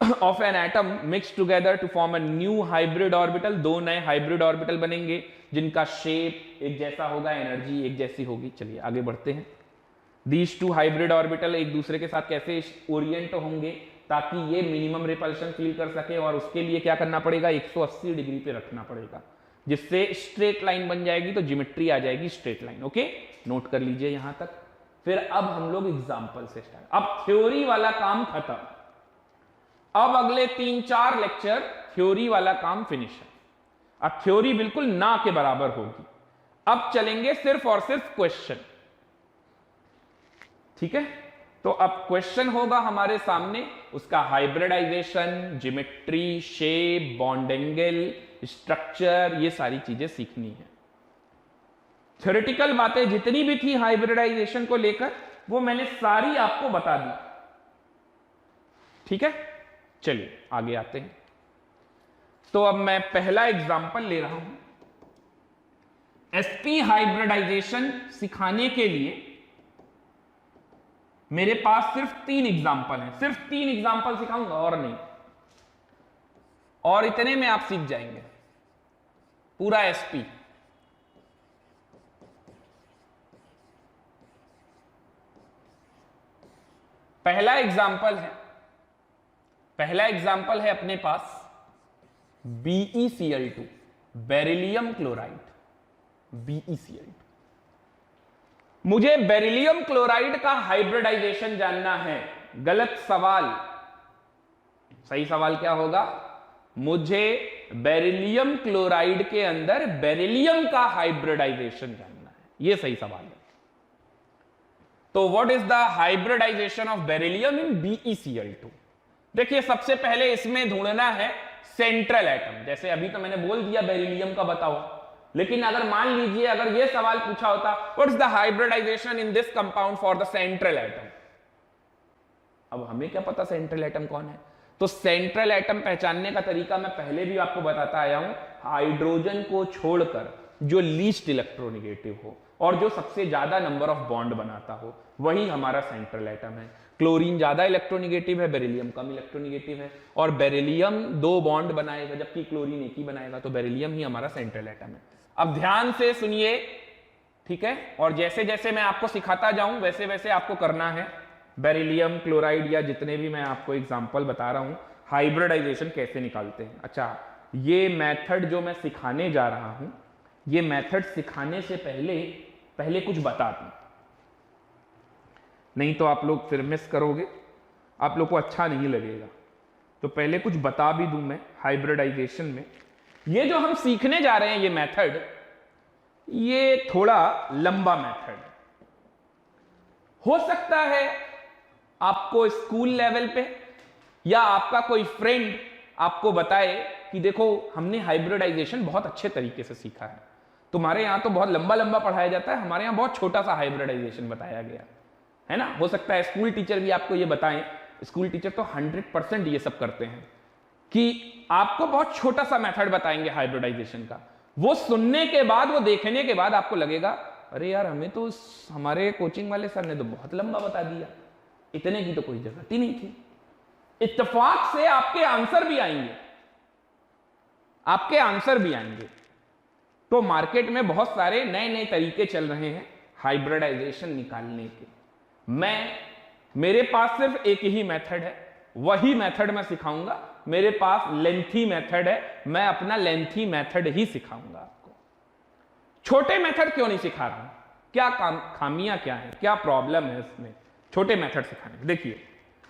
of an atom mix together to form a new hybrid orbital, दो नए हाइब्रिड ऑर्बिटल बनेंगे जिनका शेप एक जैसा होगा, एनर्जी एक जैसी होगी। चलिए आगे बढ़ते हैं। दीज टू हाइब्रिड ऑर्बिटल एक दूसरे के साथ कैसे ओरिएंट होंगे ताकि ये मिनिमम रिपल्शन फील कर सके, और उसके लिए क्या करना पड़ेगा, 180 डिग्री पे रखना पड़ेगा, जिससे स्ट्रेट लाइन बन जाएगी, तो ज्योमेट्री आ जाएगी स्ट्रेट लाइन। ओके, नोट कर लीजिए यहां तक। फिर अब हम लोग एग्जाम्पल से स्टार्ट, अब थ्योरी वाला काम खत्म, अब अगले 3-4 लेक्चर थ्योरी वाला काम फिनिश है। अब थ्योरी बिल्कुल ना के बराबर होगी, अब चलेंगे सिर्फ और सिर्फ क्वेश्चन, ठीक है। तो अब क्वेश्चन होगा हमारे सामने, उसका hybridization, geometry, shape, bond angle, structure, ये सारी चीजें सीखनी है। थ्योरेटिकल बातें जितनी भी थी हाइब्रिडाइजेशन को लेकर वो मैंने सारी आपको बता दी, ठीक है। चलिए आगे आते हैं। तो अब मैं पहला एग्जांपल ले रहा हूं। sp हाइब्रिडाइजेशन सिखाने के लिए मेरे पास सिर्फ 3 एग्जांपल हैं, सिर्फ 3 एग्जांपल सिखाऊंगा और नहीं, और इतने में आप सीख जाएंगे पूरा sp। पहला एग्जाम्पल है अपने पास BeCl2, बेरिलियम क्लोराइड, BeCl2। मुझे बेरिलियम क्लोराइड का हाइब्रिडाइजेशन जानना है। गलत सवाल, सही सवाल क्या होगा, मुझे बेरिलियम क्लोराइड के अंदर बेरिलियम का हाइब्रिडाइजेशन जानना है, यह सही सवाल है। तो what is the hybridization of beryllium in BeCl2? देखिए सबसे पहले इसमें ढूंढना है सेंट्रल एटम। जैसे अभी तो मैंने बोल दिया बेरिलियम का बताओ, लेकिन अगर मान लीजिए अगर यह सवाल पूछा होता what is the hybridization in this compound for the central atom, अब हमें क्या पता सेंट्रल एटम कौन है। तो सेंट्रल एटम पहचानने का तरीका मैं पहले भी आपको बताता आया हूं, हाइड्रोजन को छोड़कर जो लीस्ट इलेक्ट्रोनिगेटिव हो और जो सबसे ज्यादा नंबर ऑफ बॉन्ड बनाता हो वही हमारा सेंट्रल एटम है। क्लोरीन ज्यादा इलेक्ट्रोनिगेटिव है, बेरिलियम कम इलेक्ट्रोनिगेटिव है, और बेरिलियम 2 बॉन्ड बनाएगा जबकि क्लोरीन एक ही बनाएगा, तो बेरिलियम ही हमारा सेंट्रल एटम है। अब ध्यान से सुनिए, ठीक है, और जैसे जैसे मैं आपको सिखाता जाऊं वैसे वैसे आपको करना है। बेरिलियम क्लोराइड या जितने भी मैं आपको एग्जाम्पल बता रहा हूं, हाइब्रिडाइजेशन कैसे निकालते हैं। अच्छा, ये मेथड जो मैं सिखाने जा रहा हूं, ये मेथड सिखाने से पहले कुछ बता दूं, नहीं तो आप लोग फिर मिस करोगे, आप लोग को अच्छा नहीं लगेगा। तो पहले कुछ बता भी दूं मैं हाइब्रिडाइजेशन में। ये जो हम सीखने जा रहे हैं ये मेथड, ये थोड़ा लंबा मेथड हो सकता है। आपको स्कूल लेवल पे या आपका कोई फ्रेंड आपको बताए कि देखो हमने हाइब्रिडाइजेशन बहुत अच्छे तरीके से सीखा है, तुम्हारे यहां तो बहुत लंबा लंबा पढ़ाया जाता है, हमारे यहां बहुत छोटा सा हाइब्रिडाइजेशन बताया गया है ना। हो सकता है स्कूल टीचर भी आपको ये बताएं, स्कूल टीचर तो 100% ये सब करते हैं कि आपको बहुत छोटा सा मेथड बताएंगे हाइब्रिडाइजेशन का। वो सुनने के बाद, वो देखने के बाद आपको लगेगा अरे यार हमें तो हमारे कोचिंग वाले सर ने तो बहुत लंबा बता दिया, इतने की तो कोई जरूरत ही नहीं थी। इत्तेफाक से आपके आंसर भी आएंगे, आपके आंसर भी आएंगे। तो मार्केट में बहुत सारे नए नए तरीके चल रहे हैं हाइब्रिडाइजेशन निकालने के। मेरे पास सिर्फ एक ही मेथड है, वही मेथड मैं सिखाऊंगा। मेरे पास लेंथी मेथड है, मैं अपना लेंथी मेथड ही सिखाऊंगा आपको। छोटे मेथड क्यों नहीं सिखा रहा हूं, क्या खामियां क्या है, क्या प्रॉब्लम है इसमें छोटे मेथड सिखाने में। देखिए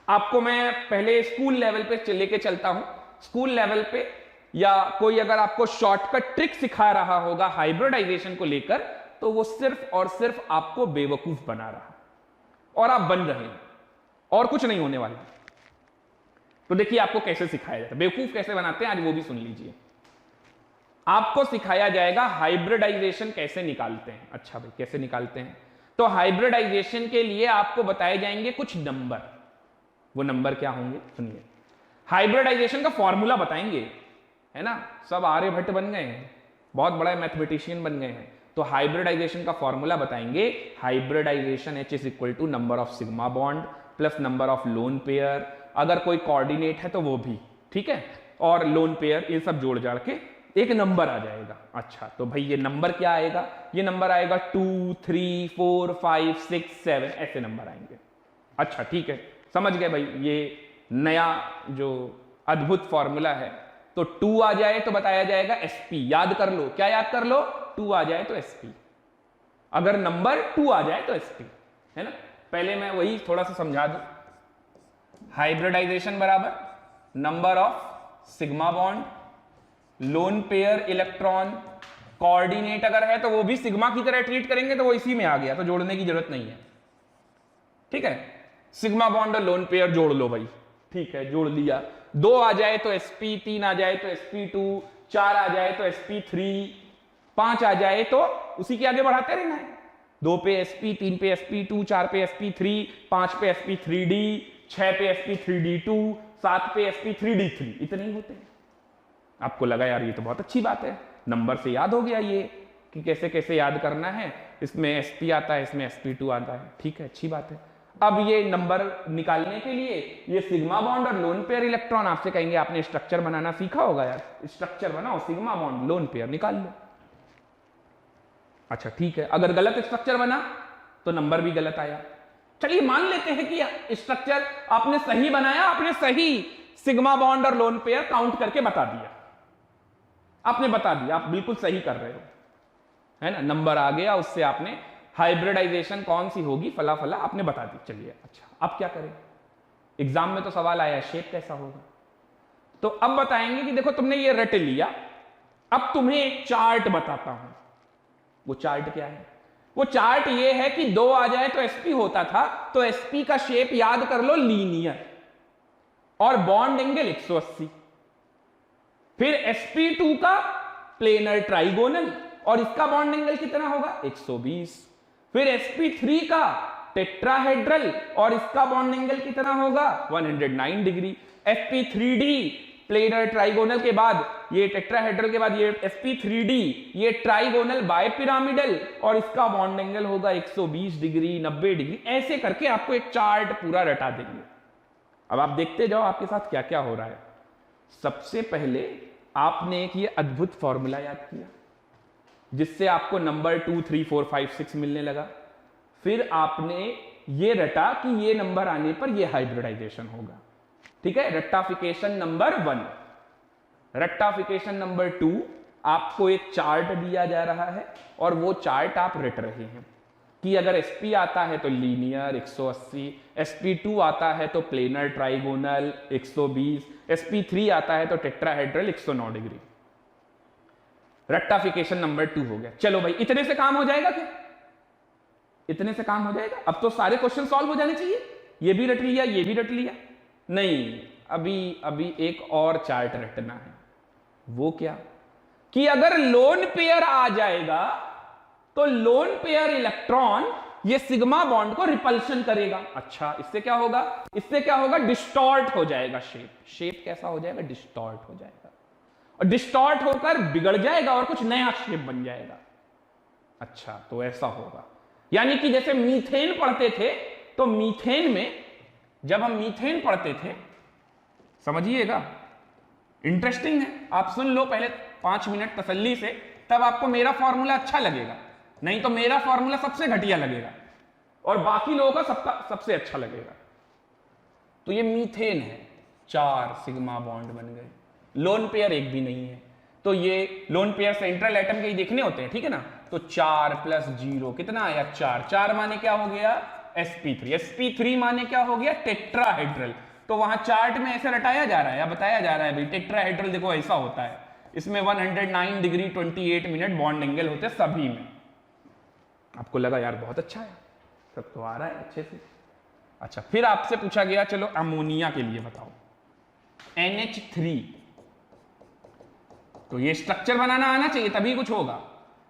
आपको मैं पहले स्कूल लेवल पे लेके चलता हूं। स्कूल लेवल पे या कोई अगर आपको शॉर्टकट ट्रिक सिखा रहा होगा हाइब्रिडाइजेशन को लेकर, तो वो सिर्फ और सिर्फ आपको बेवकूफ बना रहा है और आप बन रहे हैं, और कुछ नहीं होने वाला। तो देखिए आपको कैसे सिखाया जाता है, बेवकूफ कैसे बनाते हैं आज वो भी सुन लीजिए। आपको सिखाया जाएगा हाइब्रिडाइजेशन कैसे निकालते हैं। अच्छा भाई कैसे निकालते हैं, तो हाइब्रिडाइजेशन के लिए आपको बताए जाएंगे कुछ नंबर। वो नंबर क्या होंगे सुनिए, हाइब्रिडाइजेशन का फॉर्मूला बताएंगे, है ना, सब आर्यभट्ट बन गए हैं, बहुत बड़ा मैथमेटिशियन बन गए हैं। तो हाइब्रिडाइजेशन का फॉर्मूला बताएंगे, hybridization H is equal to number of sigma bond plus number of lone pair, अगर कोई कोऑर्डिनेट है तो वो भी, ठीक है, और लोन पेयर, ये सब जोड़ जाड़ के एक नंबर आ जाएगा। अच्छा, तो भाई ये नंबर क्या आएगा, ये नंबर आएगा 2, 3, 4, 5, 6, 7 ऐसे नंबर आएंगे। अच्छा ठीक है, समझ गए भाई, ये नया जो अद्भुत फॉर्मूला है। तो 2 आ जाए तो बताया जाएगा SP, याद कर लो, क्या याद कर लो, 2 आ जाए तो SP, अगर नंबर 2 आ जाए तो SP, है ना। पहले मैं वही थोड़ा सा समझा दूं, हाइब्रिडाइजेशन बराबर number of sigma bond, loan pair electron, coordinate अगर है तो वो भी सिग्मा की तरह ट्रीट करेंगे, तो वो इसी में आ गया, तो जोड़ने की जरूरत नहीं है, ठीक है। सिग्मा बॉन्ड और लोन पेयर जोड़ लो भाई, ठीक है, जोड़ लिया। 2 आ जाए तो SP, 3 आ जाए तो SP2, 4 आ जाए तो SP3, 5 आ जाए तो उसी के आगे बढ़ाते रहना है। 2 पे SP, 3 पे SP2, 4 पे SP3, 5 पे SP3D, 6 पे SP3D2, 7 पे SP3D3, इतने ही होते हैं। आपको लगा यार ये तो बहुत अच्छी बात है, नंबर से याद हो गया ये कि कैसे कैसे याद करना है, इसमें SP आता है, इसमें SP2 आता है, ठीक है, अच्छी बात है। अब ये नंबर निकालने के लिए ये सिग्मा बॉन्ड और लोन पेयर इलेक्ट्रॉन, आपसे कहेंगे आपने स्ट्रक्चर बनाना सीखा होगा यार, स्ट्रक्चर बनाओ, सिग्मा बॉन्ड लोन पेयर निकाल लो। अच्छा ठीक है, अगर गलत स्ट्रक्चर बना तो नंबर भी गलत आया। चलिए मान लेते हैं कि स्ट्रक्चर आपने सही बनाया, आपने सही सिग्मा बॉन्ड और लोन पेयर काउंट करके बता दिया, आपने बता दिया, आप बिल्कुल सही कर रहे हो, है ना, नंबर आ गया, उससे आपने हाइब्रिडाइजेशन कौन सी होगी फला फला आपने बता दी। चलिए अच्छा, अब क्या करें, एग्जाम में तो सवाल आया शेप कैसा होगा, तो अब बताएंगे कि देखो तुमने ये रट लिया, अब तुम्हें एक चार्ट बताता हूं। वो चार्ट क्या है, वो चार्ट ये है कि 2 आ जाए तो SP होता था, तो SP का शेप याद कर लो लीनियर, और बॉन्ड एंगल 180, फिर SP2 का प्लेनर ट्राइगोनल, और इसका बॉन्ड एंगल कितना होगा 120, फिर SP3 का टेट्राहेड्रल, और इसका बॉन्ड एंगल कितना होगा 109 डिग्री, SP3D प्लेनर ट्राइगोनल के बाद ये टेट्राहेड्रल के बाद ये SP3D ये ट्राइगोनल बायपिरामिडल, और इसका बॉन्ड एंगल होगा 120 डिग्री 90 डिग्री, ऐसे करके आपको एक चार्ट पूरा रटा देंगे। अब आप देखते जाओ आपके साथ क्या क्या हो रहा है। सबसे पहले आपने एक ये अद्भुत फॉर्मूला याद किया जिससे आपको नंबर 2, 3, 4, 5, 6 मिलने लगा, फिर आपने ये रटा कि ये नंबर आने पर ये हाइब्रिडाइजेशन होगा, ठीक है। रट्टाफिकेशन नंबर 1, रट्टाफिकेशन नंबर 2, आपको एक चार्ट दिया जा रहा है और वो चार्ट आप रट रहे हैं कि अगर SP आता है तो लीनियर 180, SP2 आता है तो प्लेनर ट्राइगोनल 120, SP3 आता है तो टेट्राहेड्रल 109 डिग्री। रट्टाफिकेशन नंबर 2 हो गया। चलो भाई, इतने से काम हो जाएगा क्या, इतने से काम हो जाएगा? अब तो सारे क्वेश्चन सॉल्व हो जाने चाहिए, ये भी रट लिया, ये भी रट लिया, नहीं, अभी एक और चार्ट रटना है। वो क्या कि अगर लोन पेयर आ जाएगा तो लोन पेयर इलेक्ट्रॉन ये सिग्मा बॉन्ड को रिपल्शन करेगा। अच्छा, इससे क्या होगा, इससे क्या होगा, डिस्टॉर्ट हो जाएगा शेप। शेप कैसा हो जाएगा, डिस्टॉर्ट हो जाएगा, और डिस्टॉर्ट होकर बिगड़ जाएगा और कुछ नया शेप बन जाएगा। अच्छा, तो ऐसा होगा, यानी कि जैसे मीथेन पढ़ते थे, तो मीथेन में जब हम मीथेन पढ़ते थे, समझिएगा इंटरेस्टिंग है, आप सुन लो पहले 5 मिनट तसल्ली से, तब आपको मेरा फॉर्मूला अच्छा लगेगा, नहीं तो मेरा फॉर्मूला सबसे घटिया लगेगा और बाकी लोगों का सबसे अच्छा लगेगा। तो ये मीथेन है, 4 सिग्मा बॉन्ड बन गए, लोन पेयर एक भी नहीं है, तो ये लोन पेयर सेंट्रल एटम के ही देखने होते हैं, ठीक है ना। तो 4 + 0 कितना आया, 4, 4 माने क्या हो गया SP3, SP3 माने क्या हो गया टेट्राहेड्रल। तो वहां चार्ट में ऐसे रटाया जा रहा है या बताया जा रहा है भाई टेट्राहेड्रल देखो ऐसा होता है, इसमें 109 डिग्री 28 मिनट बॉन्ड एंगल होते हैं सभी में। आपको लगा यार बहुत अच्छा है, सब तो आ रहा है अच्छे से। अच्छा, फिर आपसे पूछा गया चलो अमोनिया के लिए बताओ, NH3, तो ये स्ट्रक्चर बनाना आना चाहिए तभी कुछ होगा।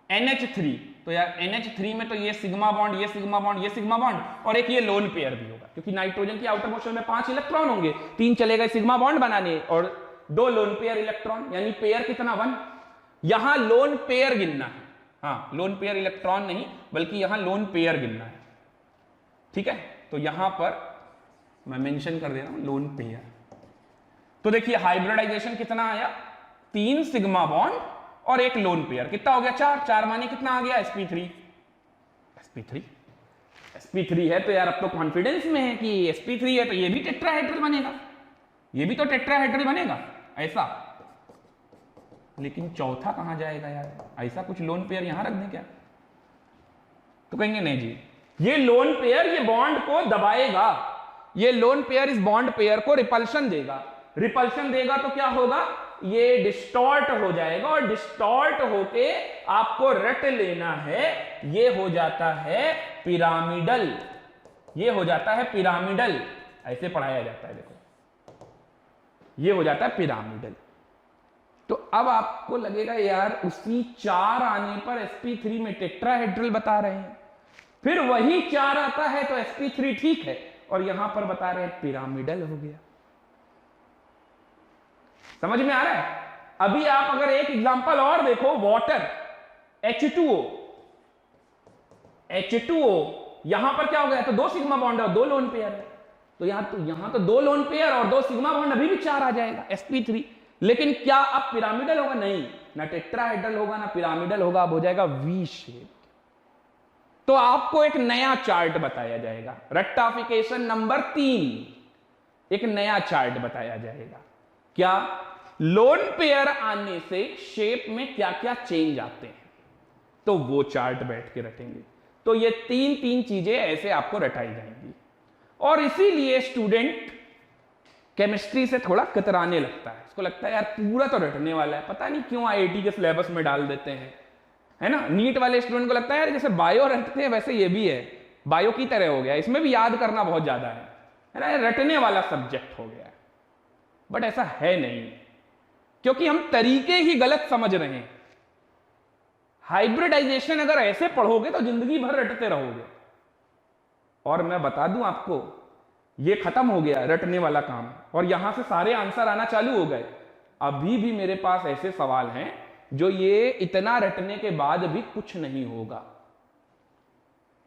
NH3, तो यार NH3 में तो ये सिग्मा बॉन्ड, ये सिग्मा बॉन्ड, ये सिग्मा बॉन्ड, और एक ये लोन पेयर भी होगा, क्योंकि नाइट्रोजन की आउटर मोशन में 5 इलेक्ट्रॉन होंगे, 3 चले गए सिग्मा बॉन्ड बनाने और 2 लोन पेयर इलेक्ट्रॉन, यानी पेयर कितना 1। यहां लोन पेयर गिनना है, हाँ लोन पेयर इलेक्ट्रॉन नहीं बल्कि यहां लोन पेयर गिनना है, ठीक है। तो यहां पर मैं मेंशन कर दे रहा हूं लोन पेयर। तो देखिए हाइब्रिडाइजेशन कितना आया, 3 सिग्मा बॉन्ड और 1 लोन पेयर, कितना हो गया 4। 4 माने कितना आ गया sp3 है। तो यार अब तो कॉन्फिडेंस में है कि sp3 है तो ये भी टेट्राहेड्रल बनेगा, ये भी तो टेट्राहेड्रल बनेगा ऐसा। लेकिन चौथा कहां जाएगा यार, ऐसा कुछ लोन पेयर यहां रख दें क्या? तो कहेंगे नहीं जी, ये लोन पेयर ये बॉन्ड को दबाएगा, ये लोन पेयर इस बॉन्ड पेयर को रिपल्शन देगा। रिपल्शन देगा तो क्या होगा, ये डिस्टॉर्ट हो जाएगा और डिस्टॉर्ट होके आपको रट लेना है, ये हो जाता है पिरामिडल, ये हो जाता है पिरामिडल, ऐसे पढ़ाया जाता है। देखो ये हो जाता है पिरामिडल। तो अब आपको लगेगा यार उसी 4 आने पर sp3 में टेट्राहेड्रल बता रहे हैं, फिर वही 4 आता है तो sp3 ठीक है, और यहां पर बता रहे हैं पिरामिडल हो गया। समझ में आ रहा है? अभी आप अगर एक एग्जांपल और देखो, वाटर H2O, यहां पर क्या हो गया, तो 2 सिग्मा बॉन्ड और 2 लोन पेयर है, तो यहां तो 2 लोन पेयर और 2 सिग्मा बॉन्ड, अभी भी 4 आ जाएगा sp3। लेकिन क्या अब पिरामिडल होगा? नहीं, ना टेट्राहेड्रल होगा ना पिरामिडल होगा, अब हो जाएगा वी शेप। तो आपको एक नया चार्ट बताया जाएगा, रेक्टाफिकेशन नंबर 3, एक नया चार्ट बताया जाएगा। क्या लोन पेयर आने से शेप में क्या क्या चेंज आते हैं, तो वो चार्ट बैठ के रटेंगे। तो ये 3 चीजें ऐसे आपको रटाई जाएंगी, और इसीलिए स्टूडेंट केमिस्ट्री से थोड़ा कतराने लगता है, उसको लगता है यार पूरा तो रटने वाला है, पता नहीं क्यों आईआईटी के सिलेबस में डाल देते हैं, है ना। नीट वाले स्टूडेंट को लगता है यार जैसे बायो रटते हैं वैसे ये भी है, बायो की तरह हो गया, इसमें भी याद करना बहुत ज्यादा है ना, रटने वाला सब्जेक्ट हो गया। बट ऐसा है नहीं, क्योंकि हम तरीके ही गलत समझ रहे हैं। हाइब्रिडाइजेशन अगर ऐसे पढ़ोगे तो जिंदगी भर रटते रहोगे। और मैं बता दूं आपको, ये खत्म हो गया रटने वाला काम, और यहां से सारे आंसर आना चालू हो गए। अभी भी मेरे पास ऐसे सवाल हैं जो ये इतना रटने के बाद भी कुछ नहीं होगा,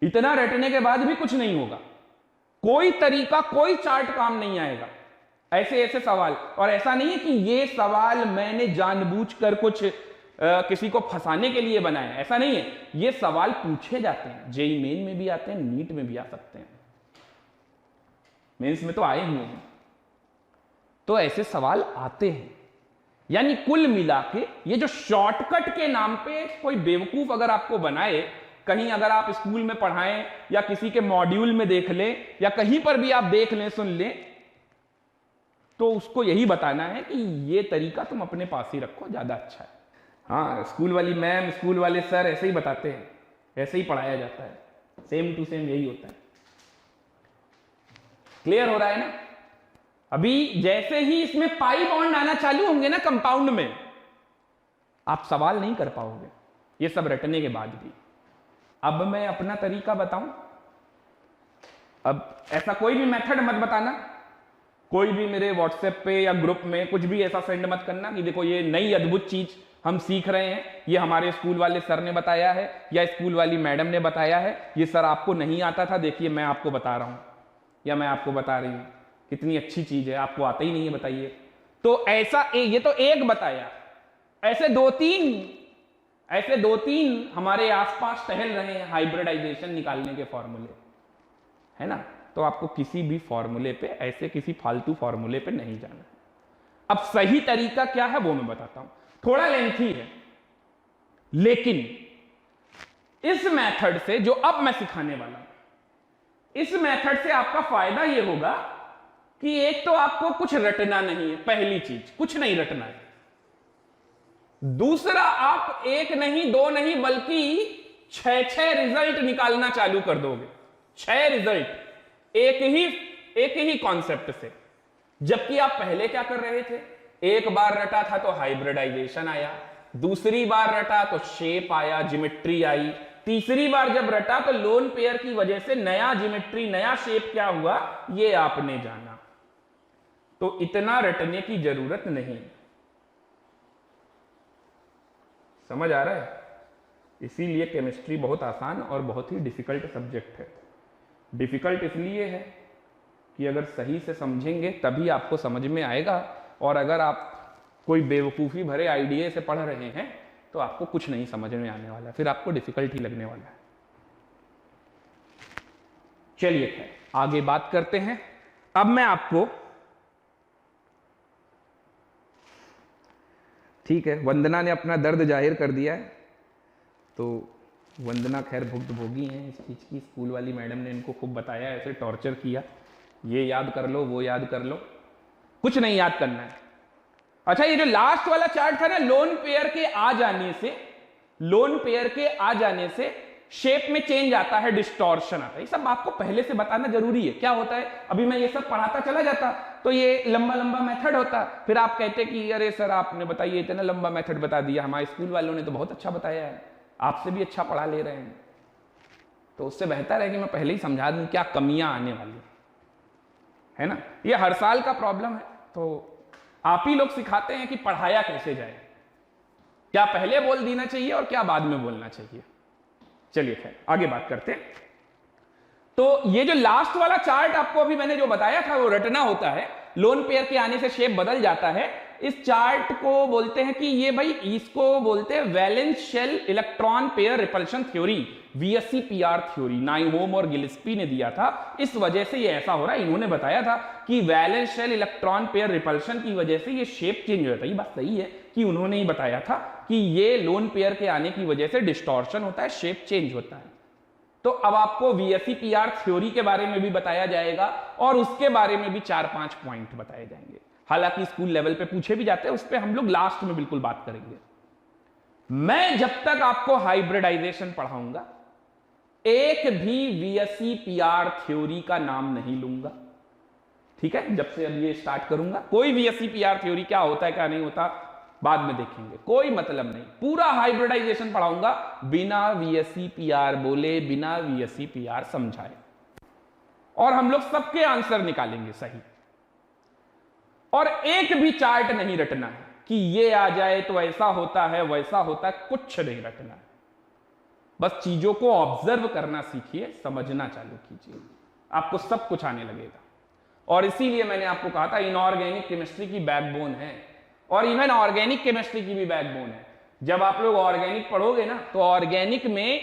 इतना रटने के बाद भी कुछ नहीं होगा, कोई तरीका कोई चार्ट काम नहीं आएगा। ऐसे ऐसे सवाल, और ऐसा नहीं है कि ये सवाल मैंने जानबूझकर कुछ किसी को फंसाने के लिए बनाया, ऐसा नहीं है। ये सवाल पूछे जाते हैं, जेईई मेन में भी आते हैं, नीट में भी आ सकते हैं, मेंस में तो आए हुए हैं। तो ऐसे सवाल आते हैं, यानी कुल मिला के ये जो शॉर्टकट के नाम पे कोई बेवकूफ अगर आपको बनाए, कहीं अगर आप स्कूल में पढ़ाएं या किसी के मॉड्यूल में देख लें या कहीं पर भी आप देख लें सुन लें, तो उसको यही बताना है कि ये तरीका तुम अपने पास ही रखो, ज्यादा अच्छा है। हाँ, स्कूल वाली मैम स्कूल वाले सर ऐसे ही बताते हैं, ऐसे ही पढ़ाया जाता है, सेम टू सेम यही होता है। क्लियर हो रहा है ना? अभी जैसे ही इसमें पाई बॉन्ड आना चालू होंगे ना कंपाउंड में, आप सवाल नहीं कर पाओगे, ये सब रटने के बाद भी। अब मैं अपना तरीका बताऊं, अब ऐसा कोई भी मेथड मत बताना, कोई भी मेरे व्हाट्सएप पे या ग्रुप में कुछ भी ऐसा सेंड मत करना कि देखो ये नई अद्भुत चीज हम सीख रहे हैं, ये हमारे स्कूल वाले सर ने बताया है या स्कूल वाली मैडम ने बताया है, ये सर आपको नहीं आता था, देखिए मैं आपको बता रहा हूं या मैं आपको बता रही हूं, कितनी अच्छी चीज है, आपको आता ही नहीं है, बताइए। तो ऐसा ये तो एक बताया, ऐसे दो तीन हमारे आसपास टहल रहे हैं हाइब्रिडाइजेशन निकालने के फॉर्मूले, है ना। तो आपको किसी भी फॉर्मूले पे, ऐसे किसी फालतू फॉर्मूले पे नहीं जाना। अब सही तरीका क्या है वो मैं बताता हूं, थोड़ा लेंथी है, लेकिन इस मेथड से जो अब मैं सिखाने वाला हूं, इस मेथड से आपका फायदा यह होगा कि एक तो आपको कुछ रटना नहीं है, पहली चीज कुछ नहीं रटना है। दूसरा, आप एक नहीं दो नहीं बल्कि 6 रिजल्ट निकालना चालू कर दोगे, 6 रिजल्ट एक ही कॉन्सेप्ट से। जबकि आप पहले क्या कर रहे थे, एक बार रटा था तो हाइब्रिडाइजेशन आया, दूसरी बार रटा तो शेप आया, ज्योमेट्री आई, तीसरी बार जब रटा तो लोन पेयर की वजह से नया ज्योमेट्री नया शेप क्या हुआ ये आपने जाना। तो इतना रटने की जरूरत नहीं। समझ आ रहा है? इसीलिए केमिस्ट्री बहुत आसान और बहुत ही डिफिकल्ट सब्जेक्ट है। डिफिकल्ट इसलिए है कि अगर सही से समझेंगे तभी आपको समझ में आएगा, और अगर आप कोई बेवकूफ़ी भरे आइडिया से पढ़ रहे हैं तो आपको कुछ नहीं समझ में आने वाला, फिर आपको डिफिकल्ट ही लगने वाला है। चलिए खैर आगे बात करते हैं। अब मैं आपको, ठीक है, वंदना ने अपना दर्द जाहिर कर दिया है, तो वंदना खैर भुक्तभोगी हैं इस चीज़ की। स्कूल वाली मैडम ने इनको खूब बताया, ऐसे टॉर्चर किया, ये याद कर लो, वो याद कर लो, कुछ नहीं याद करना है। अच्छा, ये जो लास्ट वाला चार्ट था ना, लोन पेयर के आ जाने से, लोन पेयर के आ जाने से शेप में चेंज आता है, डिस्टॉर्शन आता है। ये सब आपको पहले से बताना जरूरी है। क्या होता है, अभी मैं ये सब पढ़ाता चला जाता तो ये लंबा लंबा मेथड होता, फिर आप कहते कि अरे सर आपने बताइए इतना लंबा मेथड बता दिया, हमारे स्कूल वालों ने तो बहुत अच्छा बताया है, आपसे भी अच्छा पढ़ा ले रहे हैं। तो उससे बेहतर है कि मैं पहले ही समझा दूं क्या कमियां आने वाली है ना। ये हर साल का प्रॉब्लम है, तो आप ही लोग सिखाते हैं कि पढ़ाया कैसे जाए, क्या पहले बोल देना चाहिए और क्या बाद में बोलना चाहिए। चलिए खैर आगे बात करते हैं। तो ये जो लास्ट वाला चार्ट आपको अभी मैंने जो बताया था वो रटना होता है, लोन पेयर के आने से शेप बदल जाता है। इस चार्ट को बोलते हैं कि ये भाई, इसको बोलते हैं valence shell electron pair repulsion theory, VSEPR theory. नाइहोम और गिलिस्पी ने दिया था, इस वजह से ये ऐसा हो रहा है। इन्होंने बताया था कि valence shell electron pair repulsion की वजह से ये शेप चेंज होता है। ये बात सही है कि उन्होंने ही बताया था कि ये लोन पेयर के आने की वजह से डिस्टॉर्शन होता है, शेप चेंज होता है। तो अब आपको VSEPR थ्योरी के बारे में भी बताया जाएगा और उसके बारे में भी 4-5 पॉइंट बताए जाएंगे। हालांकि स्कूल लेवल पे पूछे भी जाते हैं, उस पर हम लोग लास्ट में बिल्कुल बात करेंगे। मैं जब तक आपको हाइब्रिडाइजेशन पढ़ाऊंगा एक भी VSEPR थ्योरी का नाम नहीं लूंगा, ठीक है। जब से अब ये स्टार्ट करूंगा, कोई VSEPR थ्योरी क्या होता है क्या नहीं होता बाद में देखेंगे, कोई मतलब नहीं। पूरा हाइब्रिडाइजेशन पढ़ाऊंगा बिना VSEPR बोले, बिना VSEPR समझाए, और हम लोग सबके आंसर निकालेंगे सही। और एक भी चार्ट नहीं रटना है कि ये आ जाए तो ऐसा होता है वैसा होता है, कुछ नहीं रटना है। बस चीजों को ऑब्जर्व करना सीखिए, समझना चालू कीजिए, आपको सब कुछ आने लगेगा। और इसीलिए मैंने आपको कहा था इनऑर्गेनिक केमिस्ट्री की बैकबोन है, और इवन ऑर्गेनिक केमिस्ट्री की भी बैकबोन है। जब आप लोग ऑर्गेनिक पढ़ोगे ना, तो ऑर्गेनिक में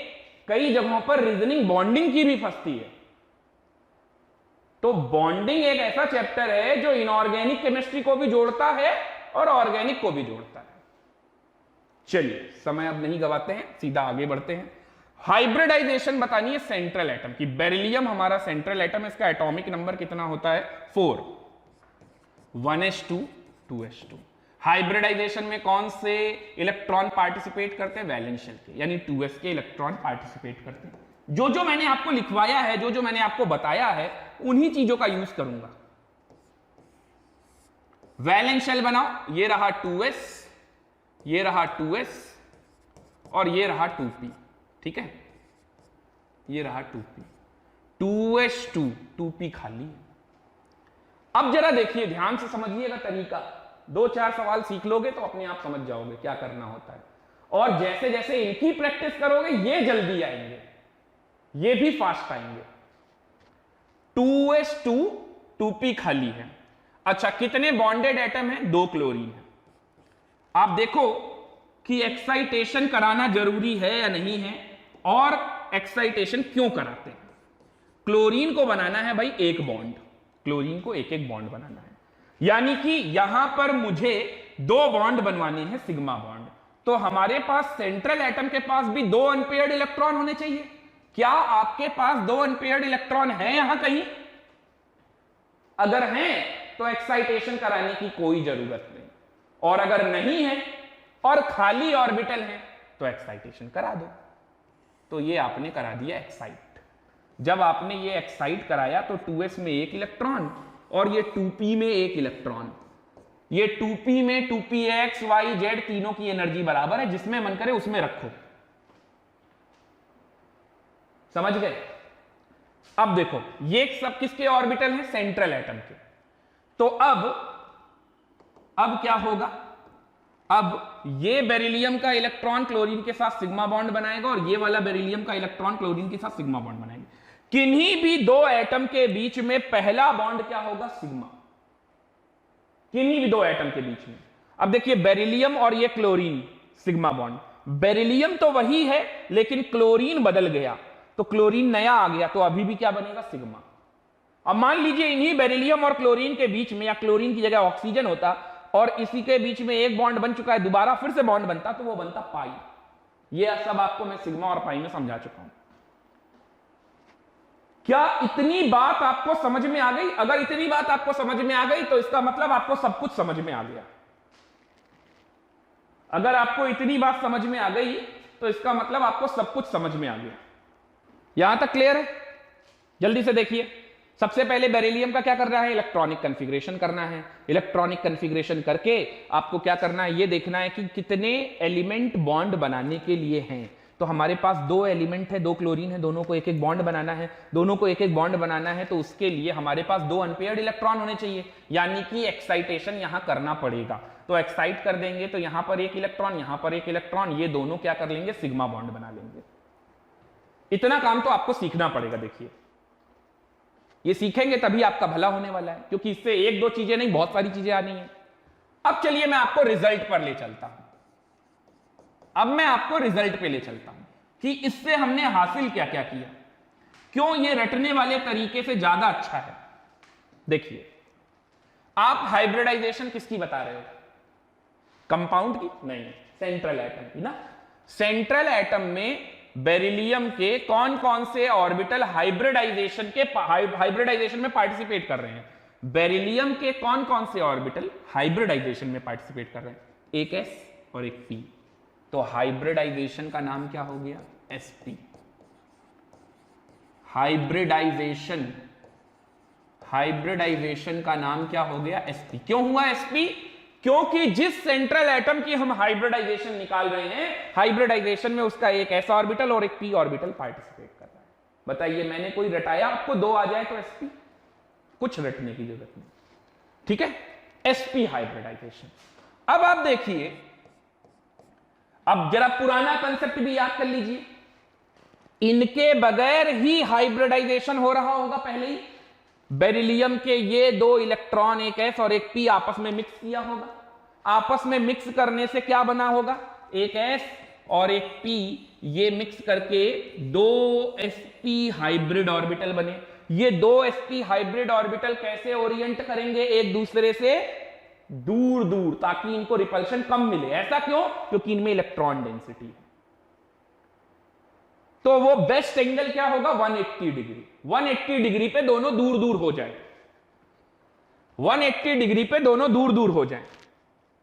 कई जगहों पर रीजनिंग बॉन्डिंग की भी फंसती है। तो बॉन्डिंग एक ऐसा चैप्टर है जो इनऑर्गेनिक केमिस्ट्री को भी जोड़ता है और ऑर्गेनिक को भी जोड़ता है। चलिए समय अब नहीं गवाते हैं, सीधा आगे बढ़ते हैं। हाइब्रिडाइजेशन बतानी है सेंट्रल एटम की। बेरिलियम हमारा सेंट्रल एटम है, इसका एटॉमिक नंबर कितना होता है 4, 1s2 2s2। हाइब्रिडाइजेशन में कौन से इलेक्ट्रॉन पार्टिसिपेट करते हैं, वैलेंस शेल के, यानी 2s के इलेक्ट्रॉन पार्टिसिपेट करते हैं। जो जो मैंने आपको लिखवाया है, जो जो मैंने आपको बताया है, उन्हीं चीजों का यूज करूंगा। वैलेंस शेल बनाओ, ये रहा 2s, ये रहा 2s और ये रहा 2p, ठीक है, ये रहा 2p, 2s2 2p खाली है। अब जरा देखिए, ध्यान से समझिएगा तरीका, 2-4 सवाल सीख लोगे तो अपने आप समझ जाओगे क्या करना होता है। और जैसे जैसे इनकी प्रैक्टिस करोगे ये जल्दी आएंगे, ये भी फास्ट आएंगे। 2s2 2p खाली है। अच्छा, कितने बॉन्डेड एटम है, 2 क्लोरीन है। आप देखो कि एक्साइटेशन कराना जरूरी है या नहीं है, और एक्साइटेशन क्यों कराते हैं। क्लोरीन को बनाना है भाई एक बॉन्ड, क्लोरीन को एक एक बॉन्ड बनाना है, यानी कि यहां पर मुझे 2 बॉन्ड बनवाने हैं, सिग्मा बॉन्ड। तो हमारे पास सेंट्रल एटम के पास भी 2 अनपेयर्ड इलेक्ट्रॉन होने चाहिए। क्या आपके पास 2 अनपेयर्ड इलेक्ट्रॉन हैं यहां कहीं? अगर हैं तो एक्साइटेशन कराने की कोई जरूरत नहीं, और अगर नहीं है और खाली ऑर्बिटल है तो एक्साइटेशन करा दो। तो ये आपने करा दिया एक्साइट। जब आपने ये एक्साइट कराया तो 2s में 1 इलेक्ट्रॉन और ये 2p में 1 इलेक्ट्रॉन। ये 2p में 2p x y z तीनों की एनर्जी बराबर है, जिसमें मन करे उसमें रखो। समझ गए? अब देखो ये सब किसके ऑर्बिटल हैं, सेंट्रल एटम के। तो अब अब क्या होगा, अब ये बेरिलियम का इलेक्ट्रॉन क्लोरीन के साथ सिग्मा बॉन्ड बनाएगा और ये वाला बेरिलियम का इलेक्ट्रॉन क्लोरीन के साथ सिग्मा बॉन्ड बनाएगा। किन्हीं भी दो एटम के बीच में पहला बॉन्ड क्या होगा, सिग्मा, किन्हीं भी दो एटम के बीच में। अब देखिए बेरिलियम और ये क्लोरीन, सिग्मा बॉन्ड, बेरिलियम तो वही है लेकिन क्लोरीन बदल गया, तो क्लोरीन नया आ गया, तो अभी भी क्या बनेगा, सिग्मा। अब मान लीजिए इन्हीं बेरिलियम और क्लोरीन के बीच में, या क्लोरीन की जगह ऑक्सीजन होता और इसी के बीच में एक बॉन्ड बन चुका है, दोबारा फिर से बॉन्ड बनता, तो वो बनता पाई। ये सब आपको मैं सिग्मा और पाई में समझा चुका हूं। क्या इतनी बात आपको समझ में आ गई? अगर इतनी बात आपको समझ में आ गई तो इसका मतलब आपको सब कुछ समझ में आ गया। अगर आपको इतनी बात समझ में आ गई तो इसका मतलब आपको सब कुछ समझ में आ गया। यहां तक क्लियर है? जल्दी से देखिए, सबसे पहले बेरिलियम का क्या करना है, इलेक्ट्रॉनिक कॉन्फ़िगरेशन करना है। इलेक्ट्रॉनिक कॉन्फ़िगरेशन करके आपको क्या करना है, ये देखना है कि कितने एलिमेंट बॉन्ड बनाने के लिए हैं। तो हमारे पास दो एलिमेंट है, दो क्लोरीन है, दोनों को एक एक बॉन्ड बनाना है। दोनों को एक एक बॉन्ड बनाना है तो उसके लिए हमारे पास दो अनपेयर्ड इलेक्ट्रॉन होने चाहिए, यानी कि एक्साइटेशन यहां करना पड़ेगा। तो एक्साइट कर देंगे तो यहां पर एक इलेक्ट्रॉन, यहां पर एक इलेक्ट्रॉन, ये दोनों क्या कर लेंगे, सिग्मा बॉन्ड बना लेंगे। इतना काम तो आपको सीखना पड़ेगा। देखिए ये सीखेंगे तभी आपका भला होने वाला है, क्योंकि इससे एक दो चीजें नहीं, बहुत सारी चीजें आनी है। अब चलिए मैं आपको रिजल्ट पर ले चलता हूं। अब मैं आपको रिजल्ट पे ले चलता हूं कि इससे हमने हासिल क्या क्या किया, क्यों ये रटने वाले तरीके से ज्यादा अच्छा है। देखिए, आप हाइब्रिडाइजेशन किसकी बता रहे हो, कंपाउंड की? नहीं, सेंट्रल एटम की ना। सेंट्रल एटम में बेरिलियम के कौन कौन से ऑर्बिटल हाइब्रिडाइजेशन में पार्टिसिपेट कर रहे हैं? बेरिलियम के कौन कौन से ऑर्बिटल हाइब्रिडाइजेशन में पार्टिसिपेट कर रहे हैं? एक s और एक p। तो हाइब्रिडाइजेशन का नाम क्या हो गया, sp। हाइब्रिडाइजेशन का नाम क्या हो गया, sp। क्यों हुआ sp? क्योंकि जिस सेंट्रल एटम की हम हाइब्रिडाइजेशन निकाल रहे हैं, हाइब्रिडाइजेशन में उसका एक s ऑर्बिटल और एक p ऑर्बिटल पार्टिसिपेट कर रहा है। बताइए, मैंने कोई रटाया आपको, दो आ जाए तो sp? कुछ रटने की जरूरत नहीं, ठीक है, sp हाइब्रिडाइजेशन। अब आप देखिए, अब जरा पुराना कंसेप्ट भी याद कर लीजिए, इनके बगैर ही हाइब्रिडाइजेशन हो रहा होगा पहले ही। बेरिलियम के ये दो इलेक्ट्रॉन, एक s और एक p, आपस में मिक्स किया होगा। आपस में मिक्स करने से क्या बना होगा, एक s और एक p, ये मिक्स करके दो sp हाइब्रिड ऑर्बिटल बने। ये दो sp हाइब्रिड ऑर्बिटल कैसे ओरिएंट करेंगे एक दूसरे से दूर दूर, ताकि इनको रिपल्शन कम मिले। ऐसा क्यों? क्योंकि इनमें इलेक्ट्रॉन डेंसिटी है। तो वो बेस्ट एंगल क्या होगा, 180 डिग्री। 180 डिग्री पे दोनों दूर दूर हो जाए, 180 डिग्री पे दोनों दूर दूर हो जाए,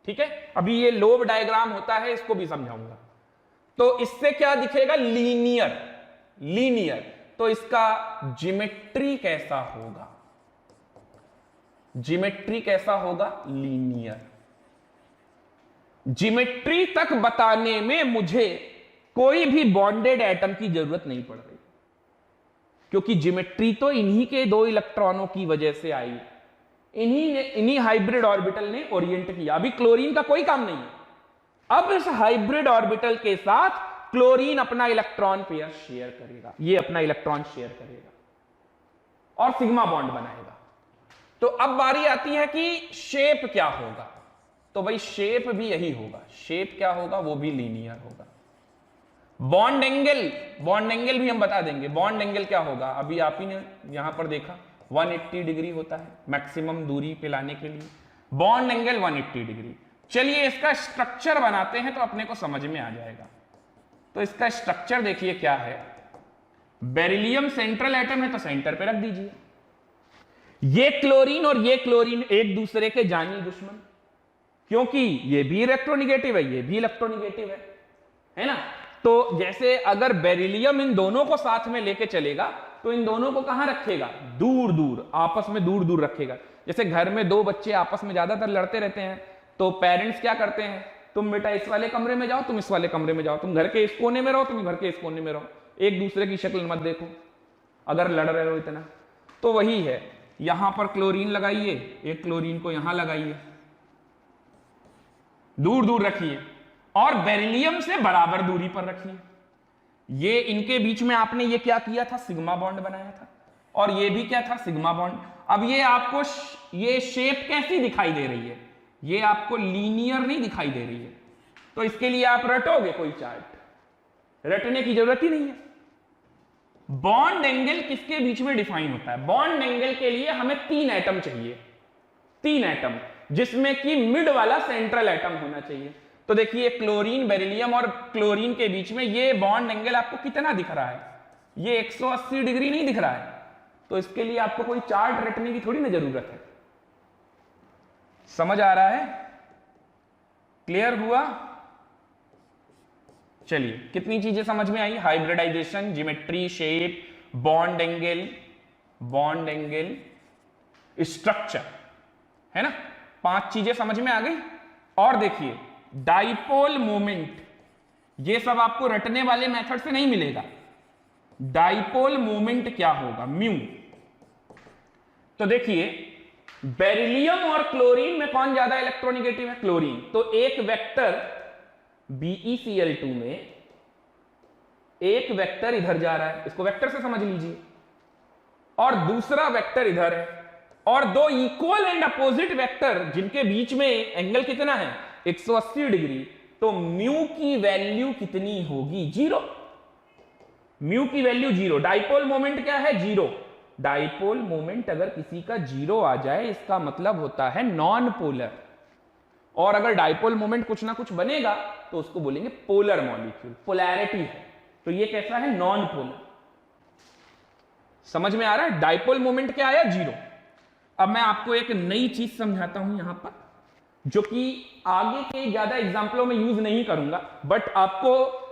ठीक है। अभी ये लोब डायग्राम होता है, इसको भी समझाऊंगा। तो इससे क्या दिखेगा, लीनियर। लीनियर तो इसका ज्योमेट्री कैसा होगा, ज्योमेट्री कैसा होगा, लीनियर। ज्योमेट्री तक बताने में मुझे कोई भी बॉन्डेड एटम की जरूरत नहीं पड़ रही, क्योंकि ज्योमेट्री तो इन्हीं के दो इलेक्ट्रॉनों की वजह से आई, इन्हीं हाइब्रिड ऑर्बिटल ने ओरिएंट किया। अभी क्लोरीन का कोई काम नहीं है। अब इस हाइब्रिड ऑर्बिटल के साथ क्लोरीन अपना इलेक्ट्रॉन पेयर शेयर करेगा, ये अपना इलेक्ट्रॉन शेयर करेगा और सिग्मा बॉन्ड बनाएगा। तो अब बारी आती है कि शेप क्या होगा। तो भाई शेप भी यही होगा। शेप क्या होगा, वो भी लीनियर होगा। बॉन्ड एंगल भी हम बता देंगे। बॉन्ड एंगल क्या होगा, अभी आप ही ने यहां पर देखा 180 डिग्री होता है मैक्सिमम दूरी पे लाने के लिए। Bond angle 180 degree. चलिए इसका स्ट्रक्चर बनाते हैं तो अपने को समझ में आ जाएगा। तो इसका स्ट्रक्चर देखिए क्या है। बेरिलियम सेंट्रल एटम है तो सेंटर पे रख दीजिए। ये क्लोरीन और ये क्लोरीन एक दूसरे के जानी दुश्मन, क्योंकि ये भी इलेक्ट्रोनिगेटिव है, ये भी इलेक्ट्रोनिगेटिव है ना। तो जैसे अगर बेरिलियम इन दोनों को साथ में लेके चलेगा तो इन दोनों को कहां रखेगा, दूर दूर, आपस में दूर दूर रखेगा। जैसे घर में दो बच्चे आपस में ज्यादातर लड़ते रहते हैं तो पेरेंट्स क्या करते हैं, तुम बेटा इस वाले कमरे में जाओ, तुम इस वाले कमरे में जाओ, तुम घर के इस कोने में रहो, तुम घर के इस कोने में रहो, एक दूसरे की शक्ल मत देखो अगर लड़ रहे हो इतना। तो वही है, यहां पर क्लोरीन लगाइए, एक क्लोरीन को यहां लगाइए, दूर दूर रखिए, और बेरिलियम से बराबर दूरी पर रखिए। ये इनके बीच में आपने ये क्या किया था, सिग्मा बॉन्ड बनाया था, और ये भी क्या था, सिग्मा बॉन्ड। अब ये आपको ये शेप कैसी दिखाई दे रही है, ये आपको लीनियर नहीं दिखाई दे रही है, तो इसके लिए आप रटोगे कोई चार्ट, रटने की जरूरत ही नहीं है। बॉन्ड एंगल किसके बीच में डिफाइन होता है, बॉन्ड एंगल के लिए हमें 3 एटम चाहिए, 3 एटम, जिसमें कि मिड वाला सेंट्रल एटम होना चाहिए। तो देखिए क्लोरीन, बेरिलियम और क्लोरीन के बीच में ये बॉन्ड एंगल आपको कितना दिख रहा है, ये 180 डिग्री नहीं दिख रहा है, तो इसके लिए आपको कोई चार्ट रटने की थोड़ी ना जरूरत है। समझ आ रहा है, क्लियर हुआ? चलिए, कितनी चीजें समझ में आई, hybridization, geometry, shape, bond angle, structure, है ना, 5 चीजें समझ में आ गई। और देखिए डाइपोल मोमेंट, ये सब आपको रटने वाले मेथड से नहीं मिलेगा। डाइपोल मोमेंट क्या होगा, म्यू। तो देखिए बेरिलियम और क्लोरीन में कौन ज्यादा इलेक्ट्रोनिगेटिव है, क्लोरीन। तो एक वेक्टर BeCl2 में एक वेक्टर इधर जा रहा है, इसको वेक्टर से समझ लीजिए, और दूसरा वेक्टर इधर है, और 2 इक्वल एंड अपोजिट वेक्टर जिनके बीच में एंगल कितना है, 180 डिग्री। तो म्यू की वैल्यू कितनी होगी, 0। म्यू की वैल्यू 0। डाइपोल मोमेंट क्या है, 0। डाइपोल मोमेंट अगर किसी का 0 आ जाए, इसका मतलब होता है नॉन पोलर, और अगर डाइपोल मोमेंट कुछ ना कुछ बनेगा तो उसको बोलेंगे पोलर मॉलिक्यूल, पोलैरिटी है। तो ये कैसा है, नॉन पोलर। समझ में आ रहा है, डाइपोल मोमेंट क्या आया, 0। अब मैं आपको एक नई चीज समझाता हूं यहां पर, जो कि आगे के ज्यादा एग्जाम्पलों में यूज नहीं करूंगा, बट आपको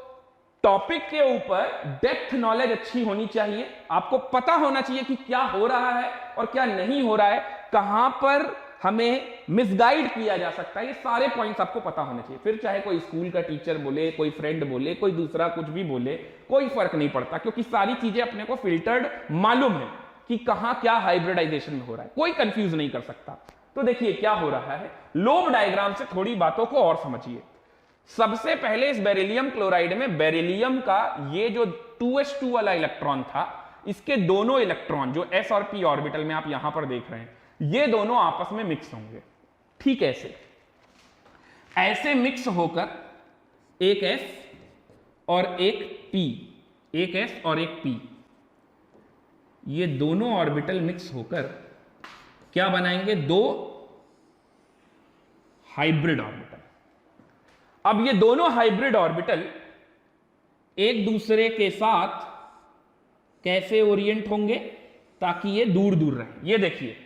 टॉपिक के ऊपर डेप्थ नॉलेज अच्छी होनी चाहिए, आपको पता होना चाहिए कि क्या हो रहा है और क्या नहीं हो रहा है, कहां पर हमें मिसगाइड किया जा सकता है, ये सारे पॉइंट्स आपको पता होने चाहिए। फिर चाहे कोई स्कूल का टीचर बोले, कोई फ्रेंड बोले, कोई दूसरा कुछ भी बोले, कोई फर्क नहीं पड़ता, क्योंकि सारी चीजें अपने को फिल्टर्ड मालूम है कि कहां क्या हाइब्रिडाइजेशन में हो रहा है, कोई कंफ्यूज नहीं कर सकता। तो देखिए क्या हो रहा है, लोब डायग्राम से थोड़ी बातों को और समझिए। सबसे पहले इस बेरिलियम क्लोराइड में बेरिलियम का ये जो 2s2 वाला इलेक्ट्रॉन था, इसके दोनों इलेक्ट्रॉन जो s और p ऑर्बिटल में आप यहां पर देख रहे हैं, ये दोनों आपस में मिक्स होंगे। ठीक है, ऐसे मिक्स होकर एक s और एक p, एक s और एक p, ये दोनों ऑर्बिटल मिक्स होकर क्या बनाएंगे, 2 हाइब्रिड ऑर्बिटल। अब ये दोनों हाइब्रिड ऑर्बिटल एक दूसरे के साथ कैसे ओरिएंट होंगे ताकि ये दूर दूर रहे। ये देखिए,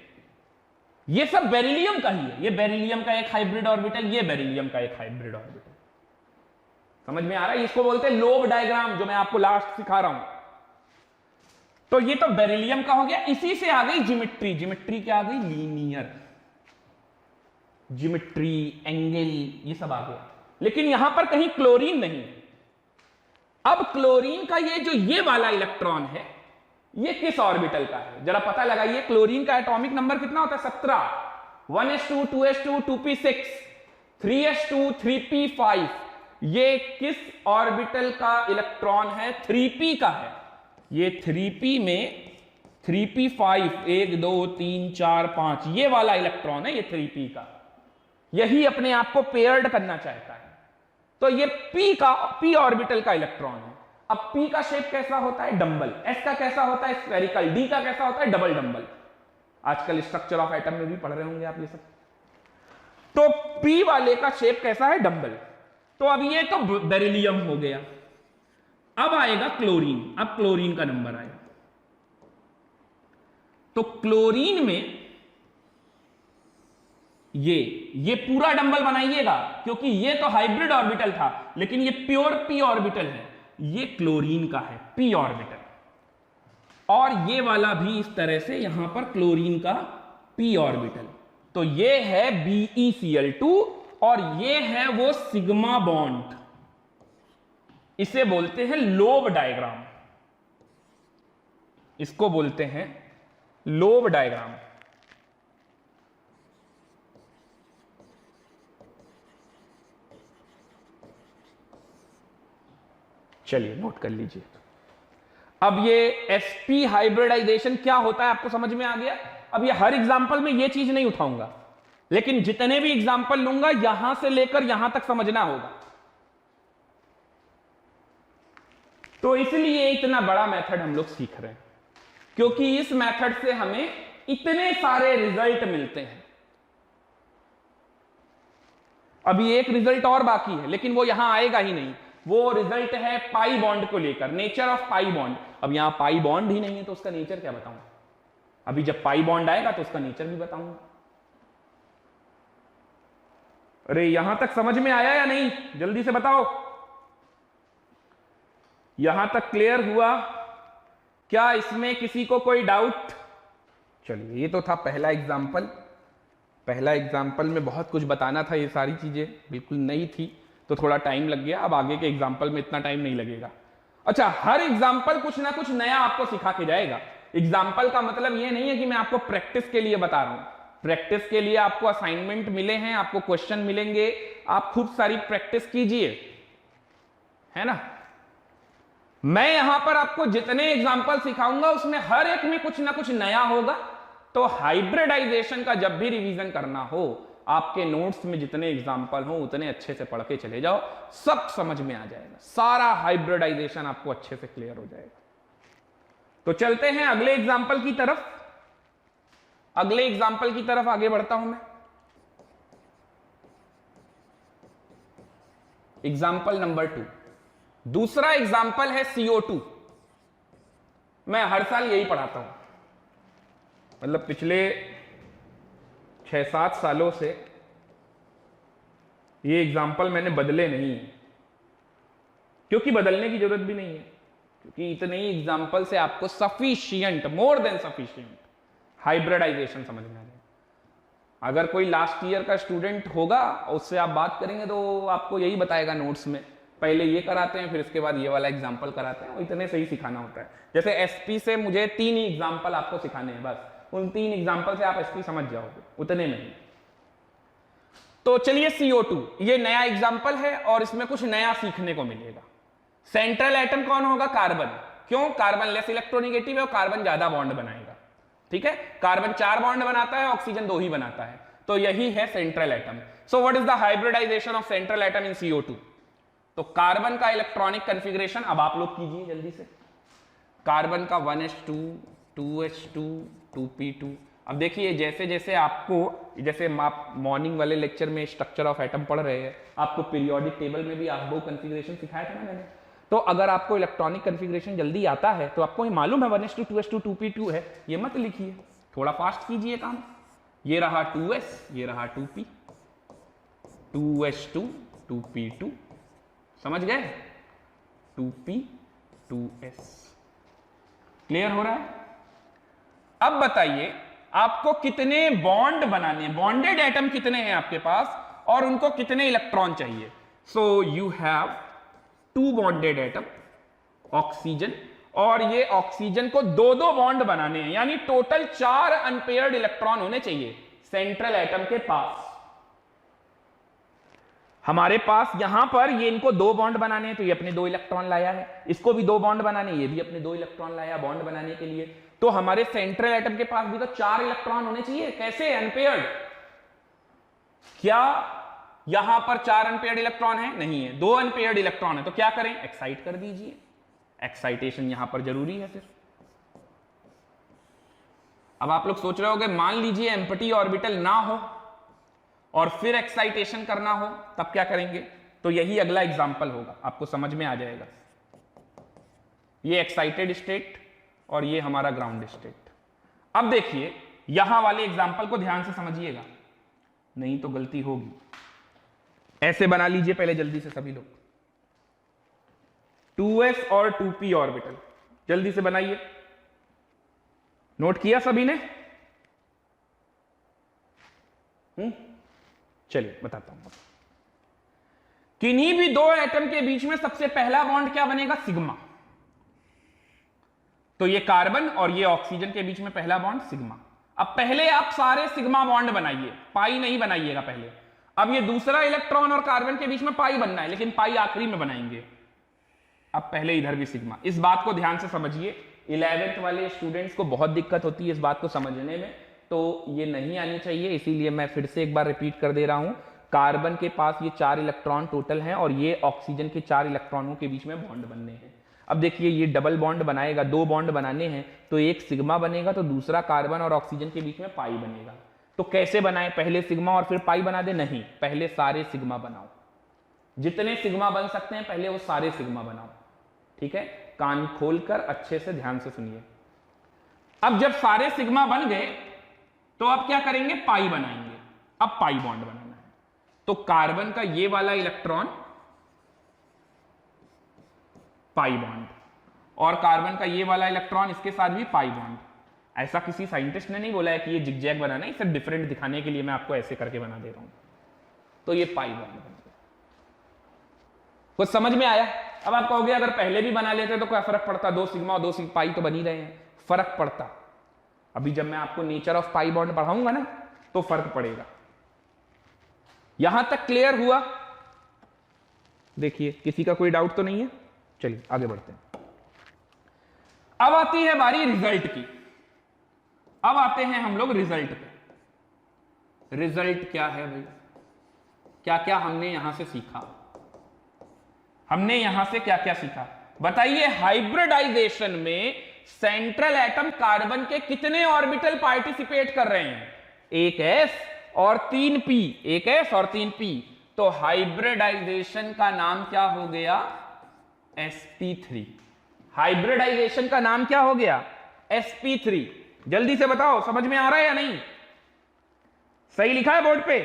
ये सब बेरिलियम का ही है, ये बेरिलियम का एक हाइब्रिड ऑर्बिटल, ये बेरिलियम का एक हाइब्रिड ऑर्बिटल। समझ में आ रहा है, इसको बोलते हैं लोब डायग्राम, जो मैं आपको लास्ट सिखा रहा हूं। तो ये तो बेरिलियम का हो गया। इसी से आ गई ज्योमेट्री। ज्योमेट्री क्या आ गई, लीनियर ज्योमेट्री, एंगल, ये सब आ गया। लेकिन यहां पर कहीं क्लोरीन नहीं। अब क्लोरीन का ये जो ये वाला इलेक्ट्रॉन है, ये किस ऑर्बिटल का है, जरा पता लगाइए। क्लोरीन का एटॉमिक नंबर कितना होता है, 17। 1s2, 2s2, 2p6, 3s2, 3p5। ये किस ऑर्बिटल का इलेक्ट्रॉन है, 3p का है। ये 3p में 3p5, 1 2 3 4 5, ये वाला इलेक्ट्रॉन है, ये 3p का। यही अपने आप को पेयर्ड करना चाहता है। तो ये p ऑर्बिटल का इलेक्ट्रॉन है। अब p का शेप कैसा होता है, डंबल। s का कैसा होता है, स्फेरिकल। d का कैसा होता है, डबल डंबल। आजकल स्ट्रक्चर ऑफ एटम में भी पढ़ रहे होंगे आप ये सब। तो p वाले का शेप कैसा है, डंबल। तो अब ये तो बेरिलियम हो गया। अब आएगा क्लोरीन। अब क्लोरीन का नंबर आएगा। तो क्लोरीन में ये पूरा डंबल बनाइएगा, क्योंकि ये तो हाइब्रिड ऑर्बिटल था, लेकिन ये प्योर p ऑर्बिटल है। ये क्लोरीन का है, p ऑर्बिटल। और ये वाला भी इस तरह से, यहां पर क्लोरीन का p ऑर्बिटल। तो ये है BeCl2 और ये है वो सिग्मा बॉन्ड। इसे बोलते हैं लोब डायग्राम। इसको बोलते हैं लोब डायग्राम। चलिए नोट कर लीजिए। अब ये sp हाइब्रिडाइजेशन क्या होता है आपको समझ में आ गया। अब ये हर एग्जांपल में ये चीज नहीं उठाऊंगा, लेकिन जितने भी एग्जांपल लूंगा यहां से लेकर यहां तक समझना होगा। तो इसलिए इतना बड़ा मेथड हम लोग सीख रहे हैं, क्योंकि इस मेथड से हमें इतने सारे रिजल्ट मिलते हैं। अभी एक रिजल्ट और बाकी है, लेकिन वो यहां आएगा ही नहीं। वो रिजल्ट है पाई बॉन्ड को लेकर, नेचर ऑफ पाई बॉन्ड। अब यहां पाई बॉन्ड ही नहीं है तो उसका नेचर क्या बताऊं। अभी जब पाई बॉन्ड आएगा तो उसका नेचर भी बताऊंगा। अरे यहां तक समझ में आया या नहीं, जल्दी से बताओ। यहां तक क्लियर हुआ क्या? इसमें किसी को कोई डाउट? चलिए, ये तो था पहला एग्जाम्पल। पहला एग्जाम्पल में बहुत कुछ बताना था, ये सारी चीजें बिल्कुल नई थी तो थोड़ा टाइम लग गया। अब आगे के एग्जाम्पल में इतना टाइम नहीं लगेगा। अच्छा, हर एग्जाम्पल कुछ ना कुछ नया आपको सिखा के जाएगा। एग्जाम्पल का मतलब ये नहीं है कि मैं आपको प्रैक्टिस के लिए बता रहा हूं। प्रैक्टिस के लिए आपको असाइनमेंट मिले हैं, आपको क्वेश्चन मिलेंगे, आप खूब सारी प्रैक्टिस कीजिए, है ना। मैं यहां पर आपको जितने एग्जाम्पल सिखाऊंगा उसमें हर एक में कुछ ना कुछ नया होगा। तो हाइब्रिडाइजेशन का जब भी रिवीजन करना हो, आपके नोट्स में जितने एग्जाम्पल हो उतने अच्छे से पढ़ के चले जाओ, सब समझ में आ जाएगा। सारा हाइब्रिडाइजेशन आपको अच्छे से क्लियर हो जाएगा। तो चलते हैं अगले एग्जाम्पल की तरफ। अगले एग्जाम्पल की तरफ आगे बढ़ता हूं मैं। एग्जाम्पल नंबर 2, दूसरा एग्जाम्पल है CO2। मैं हर साल यही पढ़ाता हूं, मतलब पिछले 6-7 सालों से ये एग्जाम्पल मैंने बदले नहीं है, क्योंकि बदलने की जरूरत भी नहीं है, क्योंकि इतने ही एग्जाम्पल से आपको sufficient, more than sufficient hybridization समझ में आ जाए। अगर कोई लास्ट ईयर का स्टूडेंट होगा, उससे आप बात करेंगे तो आपको यही बताएगा नोट्स में, पहले ये कराते हैं फिर इसके बाद ये वाला एग्जाम्पल कराते हैं। और इतने से ही सिखाना होता है। जैसे एसपी से मुझे 3 ही एग्जाम्पल आपको सिखाने हैं, बस उन 3 एग्जाम्पल से आप एसपी समझ जाओगे, उतने में ही। तो चलिए CO2, ये नया एग्जाम्पल है और इसमें कुछ नया सीखने को मिलेगा। सेंट्रल एटम कौन होगा? कार्बन। क्यों? कार्बन लेस इलेक्ट्रोनेगेटिव है और कार्बन ज्यादा बॉन्ड बनाएगा। ठीक है, कार्बन 4 बॉन्ड बनाता है, ऑक्सीजन 2 ही बनाता है। तो यही है central atom. So what is the hybridization of central atom in CO2? तो कार्बन का इलेक्ट्रॉनिक कॉन्फ़िगरेशन अब आप लोग कीजिए जल्दी से। कार्बन का 1s2, 2s2, 2p2। अब देखिए, जैसे जैसे आपको, जैसे आप मॉर्निंग वाले लेक्चर में स्ट्रक्चर ऑफ एटम पढ़ रहे हैं, आपको पीरियोडिक टेबल में भी आप वो कॉन्फ़िगरेशन सिखाया था ना मैंने। तो अगर आपको इलेक्ट्रॉनिक कॉन्फ़िगरेशन जल्दी आता है तो आपको ये मालूम है 1s2, 2s2, 2p2 है, ये मत लिखिए, थोड़ा फास्ट कीजिए काम। ये रहा 2s, ये रहा 2p, 2s2, 2p2, समझ गए? 2p, 2s। क्लियर हो रहा है? अब बताइए आपको कितने बॉन्ड बनाने हैं, बॉन्डेड एटम कितने हैं आपके पास और उनको कितने इलेक्ट्रॉन चाहिए। So you have 2 bonded atom, oxygen, और ये ऑक्सीजन को 2-2 बॉन्ड बनाने हैं, यानी टोटल 4 अनपेयर्ड इलेक्ट्रॉन होने चाहिए सेंट्रल एटम के पास। हमारे पास यहां पर ये इनको 2 बॉन्ड बनाने हैं तो ये अपने 2 इलेक्ट्रॉन लाया है, इसको भी 2 बॉन्ड बनाने, ये भी अपने 2 इलेक्ट्रॉन लाया बॉन्ड बनाने के लिए। तो हमारे सेंट्रल एटम के पास भी तो 4 इलेक्ट्रॉन होने चाहिए। कैसे? अनपेयर्ड। क्या यहां पर 4 अनपेयर्ड इलेक्ट्रॉन है? नहीं है, 2 अनपेयर्ड इलेक्ट्रॉन है। तो क्या करें? एक्साइट कर दीजिए। एक्साइटेशन यहां पर जरूरी है फिर। अब आप लोग सोच रहे होंगे, मान लीजिए एम्प्टी ऑर्बिटल ना हो और फिर एक्साइटेशन करना हो, तब क्या करेंगे? तो यही अगला एग्जाम्पल होगा, आपको समझ में आ जाएगा। ये एक्साइटेड स्टेट और ये हमारा ग्राउंड स्टेट। अब देखिए, यहां वाले एग्जाम्पल को ध्यान से समझिएगा, नहीं तो गलती होगी। ऐसे बना लीजिए पहले जल्दी से सभी लोग, 2s और 2p ऑर्बिटल जल्दी से बनाइए। नोट किया सभी ने? चलिए बताता हूं। किन्हीं भी 2 एटम के बीच में सबसे पहला बॉन्ड क्या बनेगा? सिग्मा। तो ये कार्बन और ये ऑक्सीजन के बीच में पहला बॉन्ड सिग्मा। अब पहले आप सारे सिग्मा बॉन्ड बनाइए, पाई नहीं बनाइएगा पहले। अब ये दूसरा इलेक्ट्रॉन और कार्बन के बीच में पाई बनना है, लेकिन पाई आखिरी में बनाएंगे। अब पहले इधर भी सिग्मा। इस बात को ध्यान से समझिए, 11th वाले स्टूडेंट्स को बहुत दिक्कत होती है इस बात को समझने में, तो ये नहीं आनी चाहिए, इसीलिए मैं फिर से एक बार रिपीट कर दे रहा हूं। कार्बन के पास ये 4 इलेक्ट्रॉन टोटल हैं और ये ऑक्सीजन के 4 इलेक्ट्रॉनों के बीच में बॉन्ड बनने हैं। अब देखिए ये डबल बॉन्ड बनाएगा, 2 बॉन्ड बनाने हैं, तो एक सिग्मा बनेगा तो दूसरा कार्बन और ऑक्सीजन के बीच में पाई बनेगा। तो कैसे बनाए, पहले सिग्मा और फिर पाई बना दे? नहीं, पहले सारे सिग्मा बनाओ, जितने सिग्मा बन सकते हैं पहले वो सारे सिग्मा बनाओ। ठीक है, कान खोलकर अच्छे से ध्यान से सुनिए। अब जब सारे सिग्मा बन गए तो अब क्या करेंगे, पाई बनाएंगे। अब पाई बॉन्ड बनाना है, तो कार्बन का ये वाला इलेक्ट्रॉन पाई बॉन्ड और कार्बन का ये वाला इलेक्ट्रॉन इसके साथ भी पाई बॉन्ड। ऐसा किसी साइंटिस्ट ने नहीं बोला है कि ये जिगजैग बनाना है, इसे डिफरेंट दिखाने के लिए मैं आपको ऐसे करके बना दे रहा हूं। तो ये पाई बॉन्ड बन गया। कुछ समझ में आया? अब आप कहोगे अगर पहले भी बना लेते तो क्या फर्क पड़ता, 2 सिग्मा और 2 सिग्मा पाई तो बन ही रहे हैं। फर्क पड़ता, अभी जब मैं आपको नेचर ऑफ पाई बॉन्ड पढ़ाऊंगा ना तो फर्क पड़ेगा। यहां तक क्लियर हुआ? देखिए किसी का कोई डाउट तो नहीं है? चलिए आगे बढ़ते हैं। अब आती है बारी रिजल्ट की। अब आते हैं हम लोग रिजल्ट पे। रिजल्ट क्या है भाई, क्या क्या हमने यहां से सीखा? हमने यहां से क्या क्या सीखा बताइए? हाइब्रिडाइजेशन में सेंट्रल एटम कार्बन के कितने ऑर्बिटल पार्टिसिपेट कर रहे हैं? 1s और 3p, 1s और 3p। तो हाइब्रिडाइजेशन का नाम क्या हो गया? sp3। हाइब्रिडाइजेशन का नाम क्या हो गया? sp3। जल्दी से बताओ, समझ में आ रहा है या नहीं? सही लिखा है बोर्ड पे?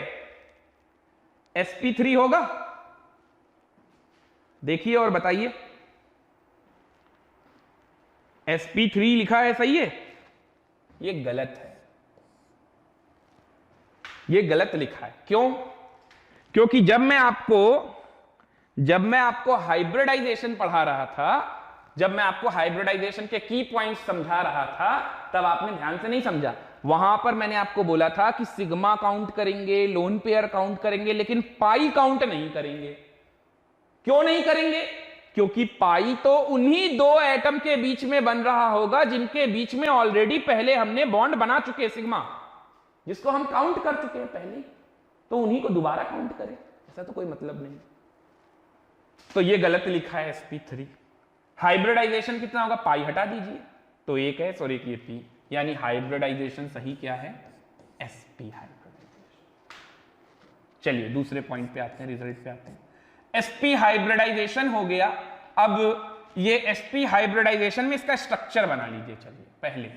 sp3 होगा? देखिए और बताइए। sp3 लिखा है, सही है? ये गलत है, ये गलत लिखा है। क्यों? क्योंकि जब मैं आपको हाइब्रिडाइजेशन पढ़ा रहा था, जब मैं आपको हाइब्रिडाइजेशन के की पॉइंट्स समझा रहा था, तब आपने ध्यान से नहीं समझा। वहां पर मैंने आपको बोला था कि सिग्मा काउंट करेंगे, लोन पेयर काउंट करेंगे, लेकिन पाई काउंट नहीं करेंगे। क्यों नहीं करेंगे? क्योंकि पाई तो उन्हीं 2 एटम के बीच में बन रहा होगा जिनके बीच में ऑलरेडी पहले हमने बॉन्ड बना चुके, सिग्मा, जिसको हम काउंट कर चुके हैं पहले, तो उन्हीं को दोबारा काउंट करें, ऐसा तो कोई मतलब नहीं। तो ये गलत लिखा है sp3। हाइब्रिडाइजेशन कितना होगा? पाई हटा दीजिए तो 1s और 1 ये p, यानी हाइब्रिडाइजेशन सही क्या है? sp hybridization. चलिए दूसरे पॉइंट पे आते हैं, रिजल्ट पे आते हैं। sp हाइब्रिडाइजेशन हो गया। अब ये sp हाइब्रिडाइजेशन में इसका स्ट्रक्चर बना लीजिए। चलिए पहले,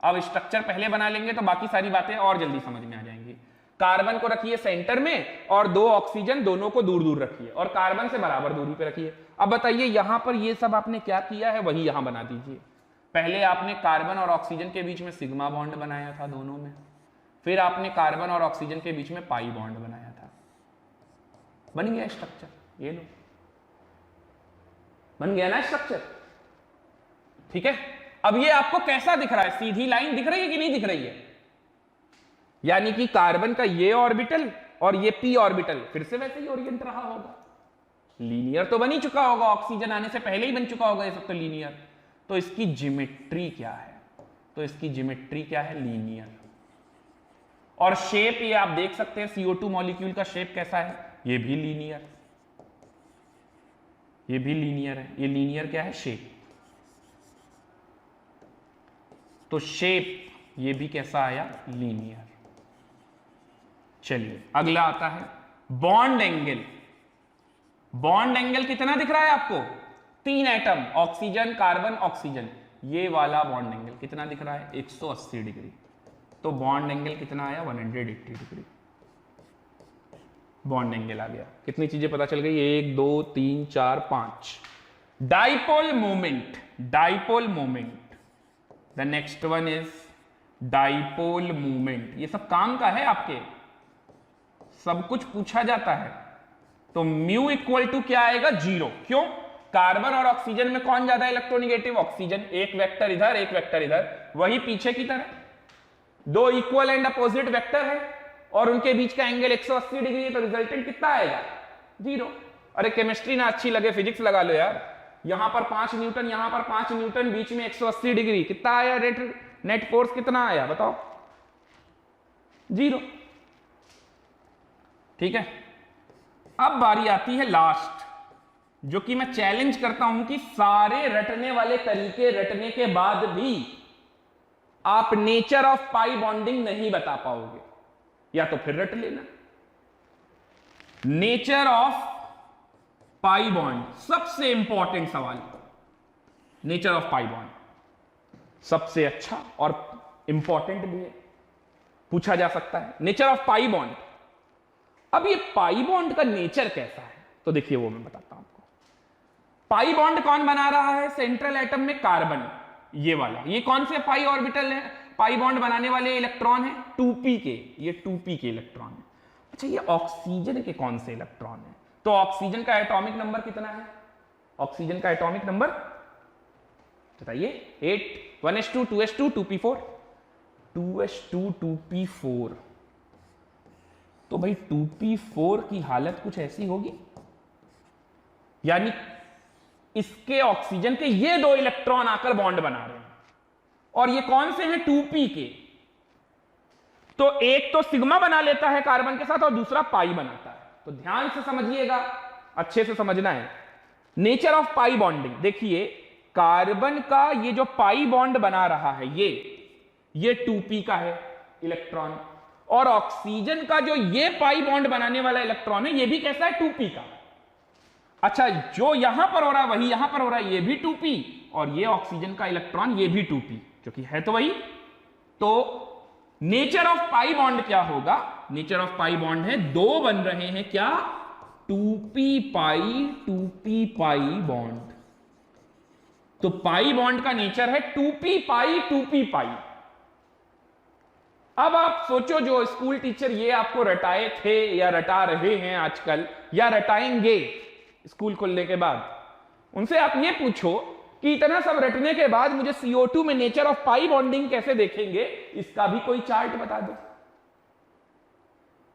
अब स्ट्रक्चर पहले बना लेंगे तो बाकी सारी बातें और जल्दी समझ में आ जाएंगी। कार्बन को रखिए सेंटर में और 2 ऑक्सीजन दोनों को दूर दूर रखिए और कार्बन से बराबर दूरी पे रखिए। अब बताइए यहां पर ये सब आपने क्या किया है, वही यहां बना दीजिए। पहले आपने कार्बन और ऑक्सीजन के बीच में सिग्मा बॉन्ड बनाया था दोनों में, फिर आपने कार्बन और ऑक्सीजन के बीच में पाई बॉन्ड बनाया था। बन गया स्ट्रक्चर, ये लो, बन गया ना स्ट्रक्चर। ठीक है, अब ये आपको कैसा दिख रहा है? सीधी लाइन दिख रही है कि नहीं दिख रही है? यानी कि कार्बन का ये ऑर्बिटल और ये p ऑर्बिटल फिर से वैसे ही ओरिएंट रहा होगा। लीनियर तो बन ही चुका होगा, ऑक्सीजन आने से पहले ही बन चुका होगा ये सब तो लीनियर। तो इसकी ज्योमेट्री क्या है? तो इसकी ज्योमेट्री क्या है? लीनियर। और शेप ये आप देख सकते हैं, CO2 मॉलिक्यूल का शेप कैसा है? ये भी लीनियर, ये भी लीनियर है। ये लीनियर क्या है? शेप। तो शेप ये भी कैसा आया? लीनियर। चलिए अगला आता है बॉन्ड एंगल। बॉन्ड एंगल कितना दिख रहा है आपको? 3 एटम, ऑक्सीजन, कार्बन, ऑक्सीजन, ये वाला बॉन्ड एंगल कितना दिख रहा है? 180 डिग्री। तो बॉन्ड एंगल कितना आया? 180 डिग्री बॉन्ड एंगल आ गया। कितनी चीजें पता चल गई? 1 2 3 4 5। Dipole moment, dipole moment. The next one is dipole moment. ये सब काम का है आपके, सब कुछ पूछा जाता है। तो म्यू इक्वल टू क्या आएगा? 0। क्यों? कार्बन और ऑक्सीजन में कौन ज्यादा इलेक्ट्रोनिगेटिव? ऑक्सीजन। एक वेक्टर इधर, एक वेक्टर इधर, वही पीछे की तरह 2 इक्वल एंड अपोजिट वेक्टर है और उनके बीच का एंगल 180 डिग्री है। तो रिजल्टेंट कितना आएगा? 0। अरे केमिस्ट्री ना अच्छी लगे, फिजिक्स लगा लो यार। यहां पर 5 न्यूटन, यहां पर 5 न्यूटन, बीच में 180 डिग्री, कितना आया नेट फोर्स कितना आया बताओ? 0। ठीक है, अब बारी आती है लास्ट, जो कि मैं चैलेंज करता हूं कि सारे रटने वाले तरीके रटने के बाद भी आप नेचर ऑफ पाई बॉन्डिंग नहीं बता पाओगे, या तो फिर रट लेना। नेचर ऑफ पाई बॉन्ड सबसे इंपॉर्टेंट सवाल, नेचर ऑफ पाई बॉन्ड सबसे अच्छा और इंपॉर्टेंट भी है, पूछा जा सकता है। नेचर ऑफ पाई बॉन्ड, अब ये पाई बॉन्ड का नेचर कैसा है तो देखिए वो मैं बताता हूं आपको। पाई बॉन्ड कौन बना रहा है सेंट्रल एटम में? कार्बन, ये वाला। ये कौन से पाई ऑर्बिटल है? पाई बॉन्ड बनाने वाले इलेक्ट्रॉन है 2p के, ये 2p के इलेक्ट्रॉन है। अच्छा, ये ऑक्सीजन के कौन से इलेक्ट्रॉन है? तो ऑक्सीजन का एटॉमिक नंबर कितना है? ऑक्सीजन का एटॉमिक नंबर बताइए। 8, 1s2, 2s2, 2p4, 2s2, 2p4। तो भाई 2p4 की हालत कुछ ऐसी होगी, यानी इसके ऑक्सीजन के ये 2 इलेक्ट्रॉन आकर बॉन्ड बना रहे हैं, और ये कौन से हैं? 2p के। तो एक तो सिग्मा बना लेता है कार्बन के साथ और दूसरा पाई बनाता है। तो ध्यान से समझिएगा, अच्छे से समझना है नेचर ऑफ पाई बॉन्डिंग। देखिए, कार्बन का ये जो पाई बॉन्ड बना रहा है ये 2p का है इलेक्ट्रॉन, और ऑक्सीजन का जो ये पाई बॉन्ड बनाने वाला इलेक्ट्रॉन है ये भी कैसा है? 2p का। अच्छा, जो यहां पर हो रहा है वही यहां पर हो रहा है, ये भी 2p, और ये ऑक्सीजन का इलेक्ट्रॉन ये भी 2p, जो कि है तो वही। तो नेचर ऑफ पाई बॉन्ड क्या होगा? नेचर ऑफ पाई बॉन्ड है 2 बन रहे हैं क्या? 2p पाई 2p पाई बॉन्ड। तो पाई बॉन्ड का नेचर है 2p पाई 2p पाई। अब आप सोचो, जो स्कूल टीचर ये आपको रटाए थे या रटा रहे हैं आजकल या रटाएंगे स्कूल खुलने के बाद, उनसे आप ये पूछो कि इतना सब रटने के बाद मुझे CO2 में नेचर ऑफ पाई बॉन्डिंग कैसे देखेंगे, इसका भी कोई चार्ट बता दो।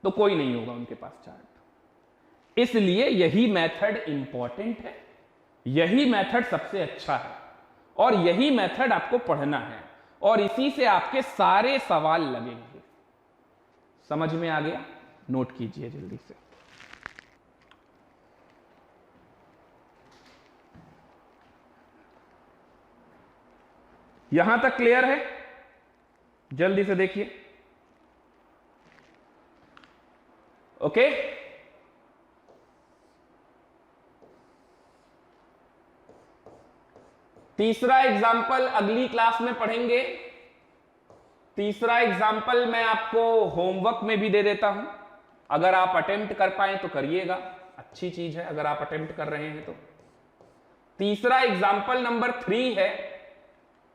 तो कोई नहीं होगा उनके पास चार्ट। इसलिए यही मेथड इंपॉर्टेंट है, यही मेथड सबसे अच्छा है, और यही मेथड आपको पढ़ना है, और इसी से आपके सारे सवाल लगेंगे। समझ में आ गया? नोट कीजिए जल्दी से। यहां तक क्लियर है? जल्दी से देखिए। ओके, तीसरा एग्जाम्पल अगली क्लास में पढ़ेंगे। तीसरा एग्जाम्पल मैं आपको होमवर्क में भी दे देता हूं, अगर आप अटेम्प्ट कर पाए तो करिएगा, अच्छी चीज है अगर आप अटेम्प्ट कर रहे हैं तो। तीसरा एग्जाम्पल नंबर 3 है।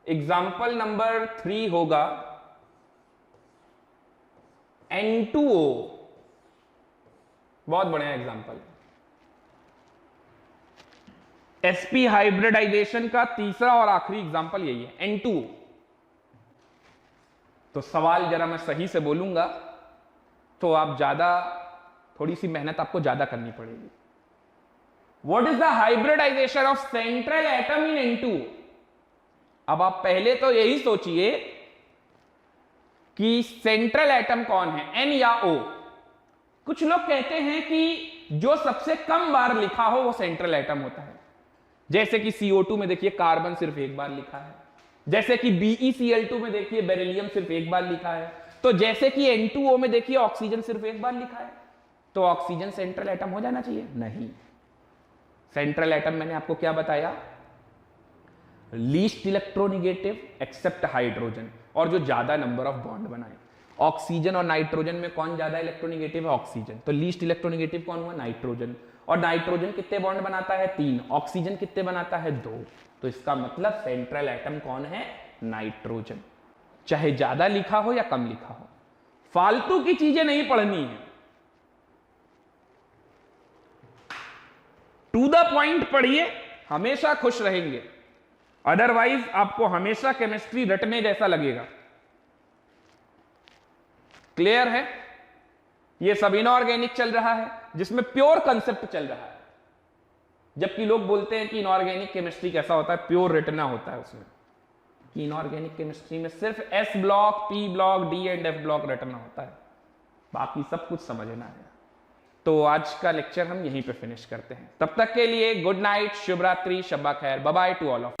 एग्जाम्पल नंबर 3 होगा N2O। बहुत बढ़िया एग्जाम्पल। sp हाइब्रिडाइजेशन का तीसरा और आखिरी एग्जाम्पल यही है, N2O। तो सवाल जरा मैं सही से बोलूंगा तो आप थोड़ी सी मेहनत आपको ज्यादा करनी पड़ेगी। What is the hybridization of central atom in N2O? अब आप पहले तो यही सोचिए कि सेंट्रल एटम कौन है, N या O? कुछ लोग कहते हैं कि जो सबसे कम बार लिखा हो वो सेंट्रल एटम होता है। जैसे कि CO2 में देखिए कार्बन सिर्फ एक बार लिखा है, जैसे कि BeCl2 में देखिए बेरिलियम सिर्फ एक बार लिखा है, तो जैसे कि N2O में देखिए ऑक्सीजन सिर्फ एक बार लिखा है। तो ऑक्सीजन सेंट्रल एटम हो जाना चाहिए? नहीं। सेंट्रल एटम मैंने आपको क्या बताया? लीस्ट इलेक्ट्रोनिगेटिव एक्सेप्ट हाइड्रोजन, और जो ज्यादा नंबर ऑफ बॉन्ड बनाए। ऑक्सीजन और नाइट्रोजन में कौन ज्यादा इलेक्ट्रोनिगेटिव है? ऑक्सीजन। तो लीस्ट इलेक्ट्रोनिगेटिव कौन हुआ? नाइट्रोजन। और नाइट्रोजन कितने बॉन्ड बनाता है? 3। ऑक्सीजन कितने बनाता है? 2। तो इसका मतलब सेंट्रल एटम कौन है? नाइट्रोजन। चाहे ज्यादा लिखा हो या कम लिखा हो, फालतू की चीजें नहीं पढ़नी है, टू द पॉइंट पढ़िए, हमेशा खुश रहेंगे। अदरवाइज आपको हमेशा केमिस्ट्री रटने जैसा लगेगा। क्लियर है? ये सब इनऑर्गेनिक चल रहा है जिसमें प्योर कंसेप्ट चल रहा है। जबकि लोग बोलते हैं कि इनऑर्गेनिक केमिस्ट्री कैसा होता है, प्योर रटना होता है उसमें, कि इनऑर्गेनिक केमिस्ट्री में सिर्फ S block, P block, D and F block रटना होता है, बाकी सब कुछ समझना है। तो आज का लेक्चर हम यहीं पे फिनिश करते हैं। तब तक के लिए गुड नाइट, शुभ रात्रि, शब्बा खैर, bye bye to all of.